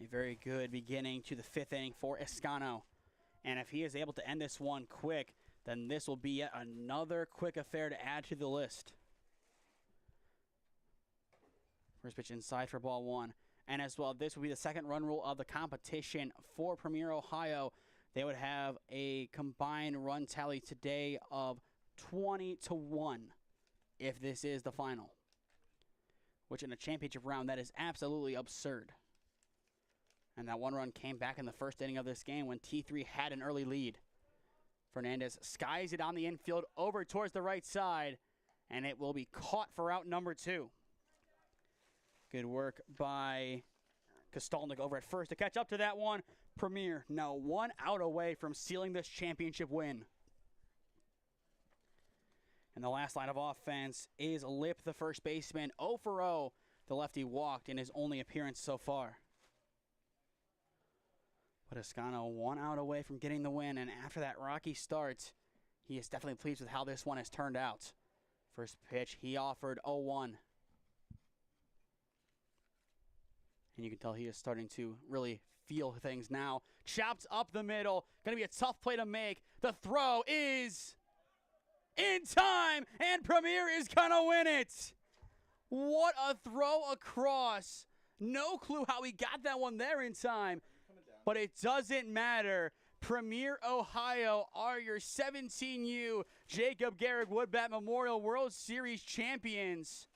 A very good beginning to the 5th inning for Escano. And if he is able to end this one quick, then this will be yet another quick affair to add to the list. First pitch inside for ball 1. And as well, this will be the second run rule of the competition for Premier Ohio. They would have a combined run tally today of 20-1 if this is the final. Which in a championship round, that is absolutely absurd. And that 1 run came back in the first inning of this game when T3 had an early lead. Fernandez skies it on the infield over towards the right side, and it will be caught for out number 2. Good work by Kostalnik over at first to catch up to that one. Premier now 1 out away from sealing this championship win. And the last line of offense is Lip, the first baseman. 0 for 0. The lefty walked in his only appearance so far. But Escano 1 out away from getting the win, and after that rocky start, he is definitely pleased with how this one has turned out. First pitch, he offered 0-1. And you can tell he is starting to really feel things now. Chopped up the middle. Going to be a tough play to make. The throw is in time, and Premier is going to win it. What a throw across. No clue how he got that one there in time, but it doesn't matter. Premier Ohio are your 17U Jakob Gehring Woodbat Memorial World Series champions.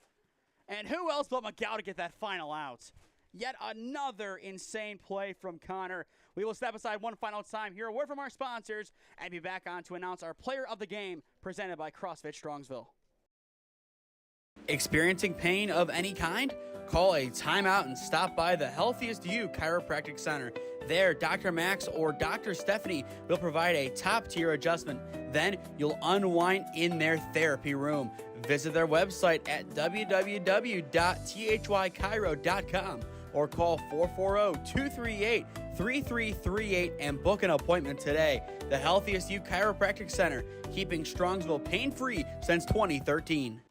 And who else but McCoy to get that final out? Yet another insane play from Connor. We will step aside one final time, hear a word from our sponsors, and be back on to announce our player of the game, presented by CrossFit Strongsville. Experiencing pain of any kind? Call a timeout and stop by the Healthiest You Chiropractic Center. There, Dr. Max or Dr. Stephanie will provide a top-tier adjustment. Then you'll unwind in their therapy room. Visit their website at www.thychiro.com or call 440-238-3338 and book an appointment today. The Healthiest You Chiropractic Center, keeping Strongsville pain-free since 2013.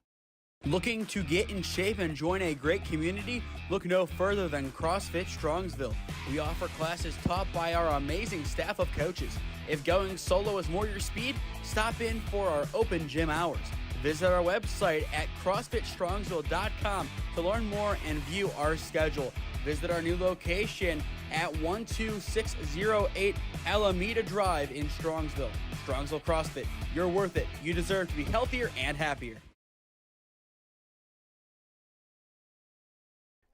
Looking to get in shape and join a great community? Look no further than CrossFit Strongsville. We offer classes taught by our amazing staff of coaches. If going solo is more your speed, stop in for our open gym hours. Visit our website at CrossFitStrongsville.com to learn more and view our schedule. Visit our new location at 12608 Alameda Drive in Strongsville. Strongsville CrossFit, you're worth it. You deserve to be healthier and happier.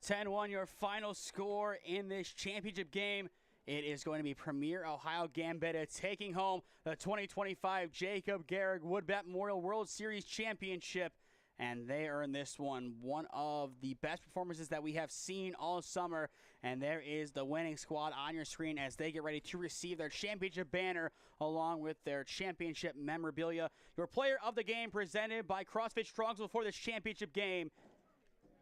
10-1 your final score in this championship game. It is going to be Premier Ohio Gambetta taking home the 2025 Jakob Gehring Woodbat Memorial World Series Championship. And they earned this one of the best performances that we have seen all summer. And there is the winning squad on your screen as they get ready to receive their championship banner along with their championship memorabilia. Your player of the game presented by CrossFit Strongsville for this championship game.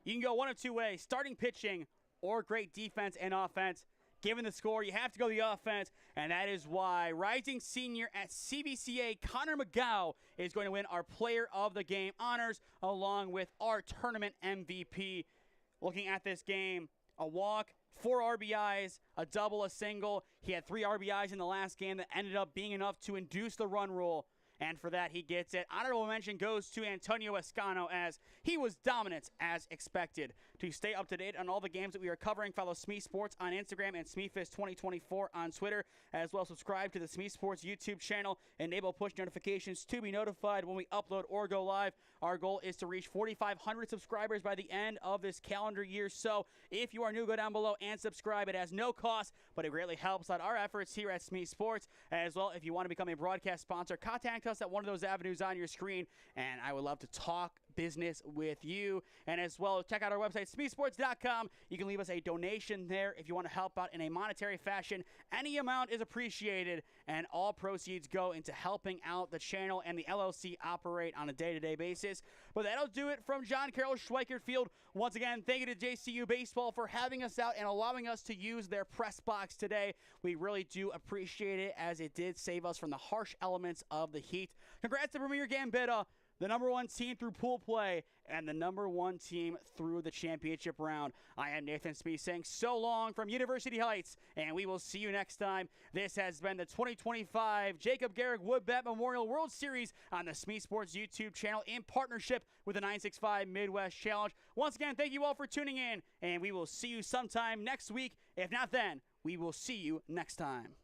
You can go one of two ways, starting pitching or great defense and offense. Given the score, you have to go the offense, and that is why rising senior at CBCA Connor McGow is going to win our player of the game honors along with our tournament MVP. Looking at this game, a walk, 4 RBIs, a double, a single. He had 3 RBIs in the last game that ended up being enough to induce the run rule. And for that, he gets it. Honorable mention goes to Antonio Escano as he was dominant as expected. To stay up to date on all the games that we are covering, follow SmeeSports on Instagram and SmeeFist2024 on Twitter. As well, subscribe to the SmeeSports YouTube channel. Enable push notifications to be notified when we upload or go live. Our goal is to reach 4,500 subscribers by the end of this calendar year. So if you are new, go down below and subscribe. It has no cost, but it greatly helps out our efforts here at SmeeSports. As well, if you want to become a broadcast sponsor, contact us at one of those avenues on your screen, and I would love to talk business with you. And as well, check out our website, SmeeSports.com. You can leave us a donation there if you want to help out in a monetary fashion. Any amount is appreciated, and all proceeds go into helping out the channel and the LLC operate on a day-to-day basis. But that'll do it from John Carroll Schweickert Field. Once again, thank you to JCU Baseball for having us out and allowing us to use their press box today. We really do appreciate it, as it did save us from the harsh elements of the heat. Congrats to Premier Gambetta, the #1 team through pool play, and the #1 team through the championship round. I am Nathan Smee saying so long from University Heights, and we will see you next time. This has been the 2025 Jakob Gehring Woodbat Memorial World Series on the SmeeSports YouTube channel in partnership with the 965 Midwest Challenge. Once again, thank you all for tuning in, and we will see you sometime next week. If not then, we will see you next time.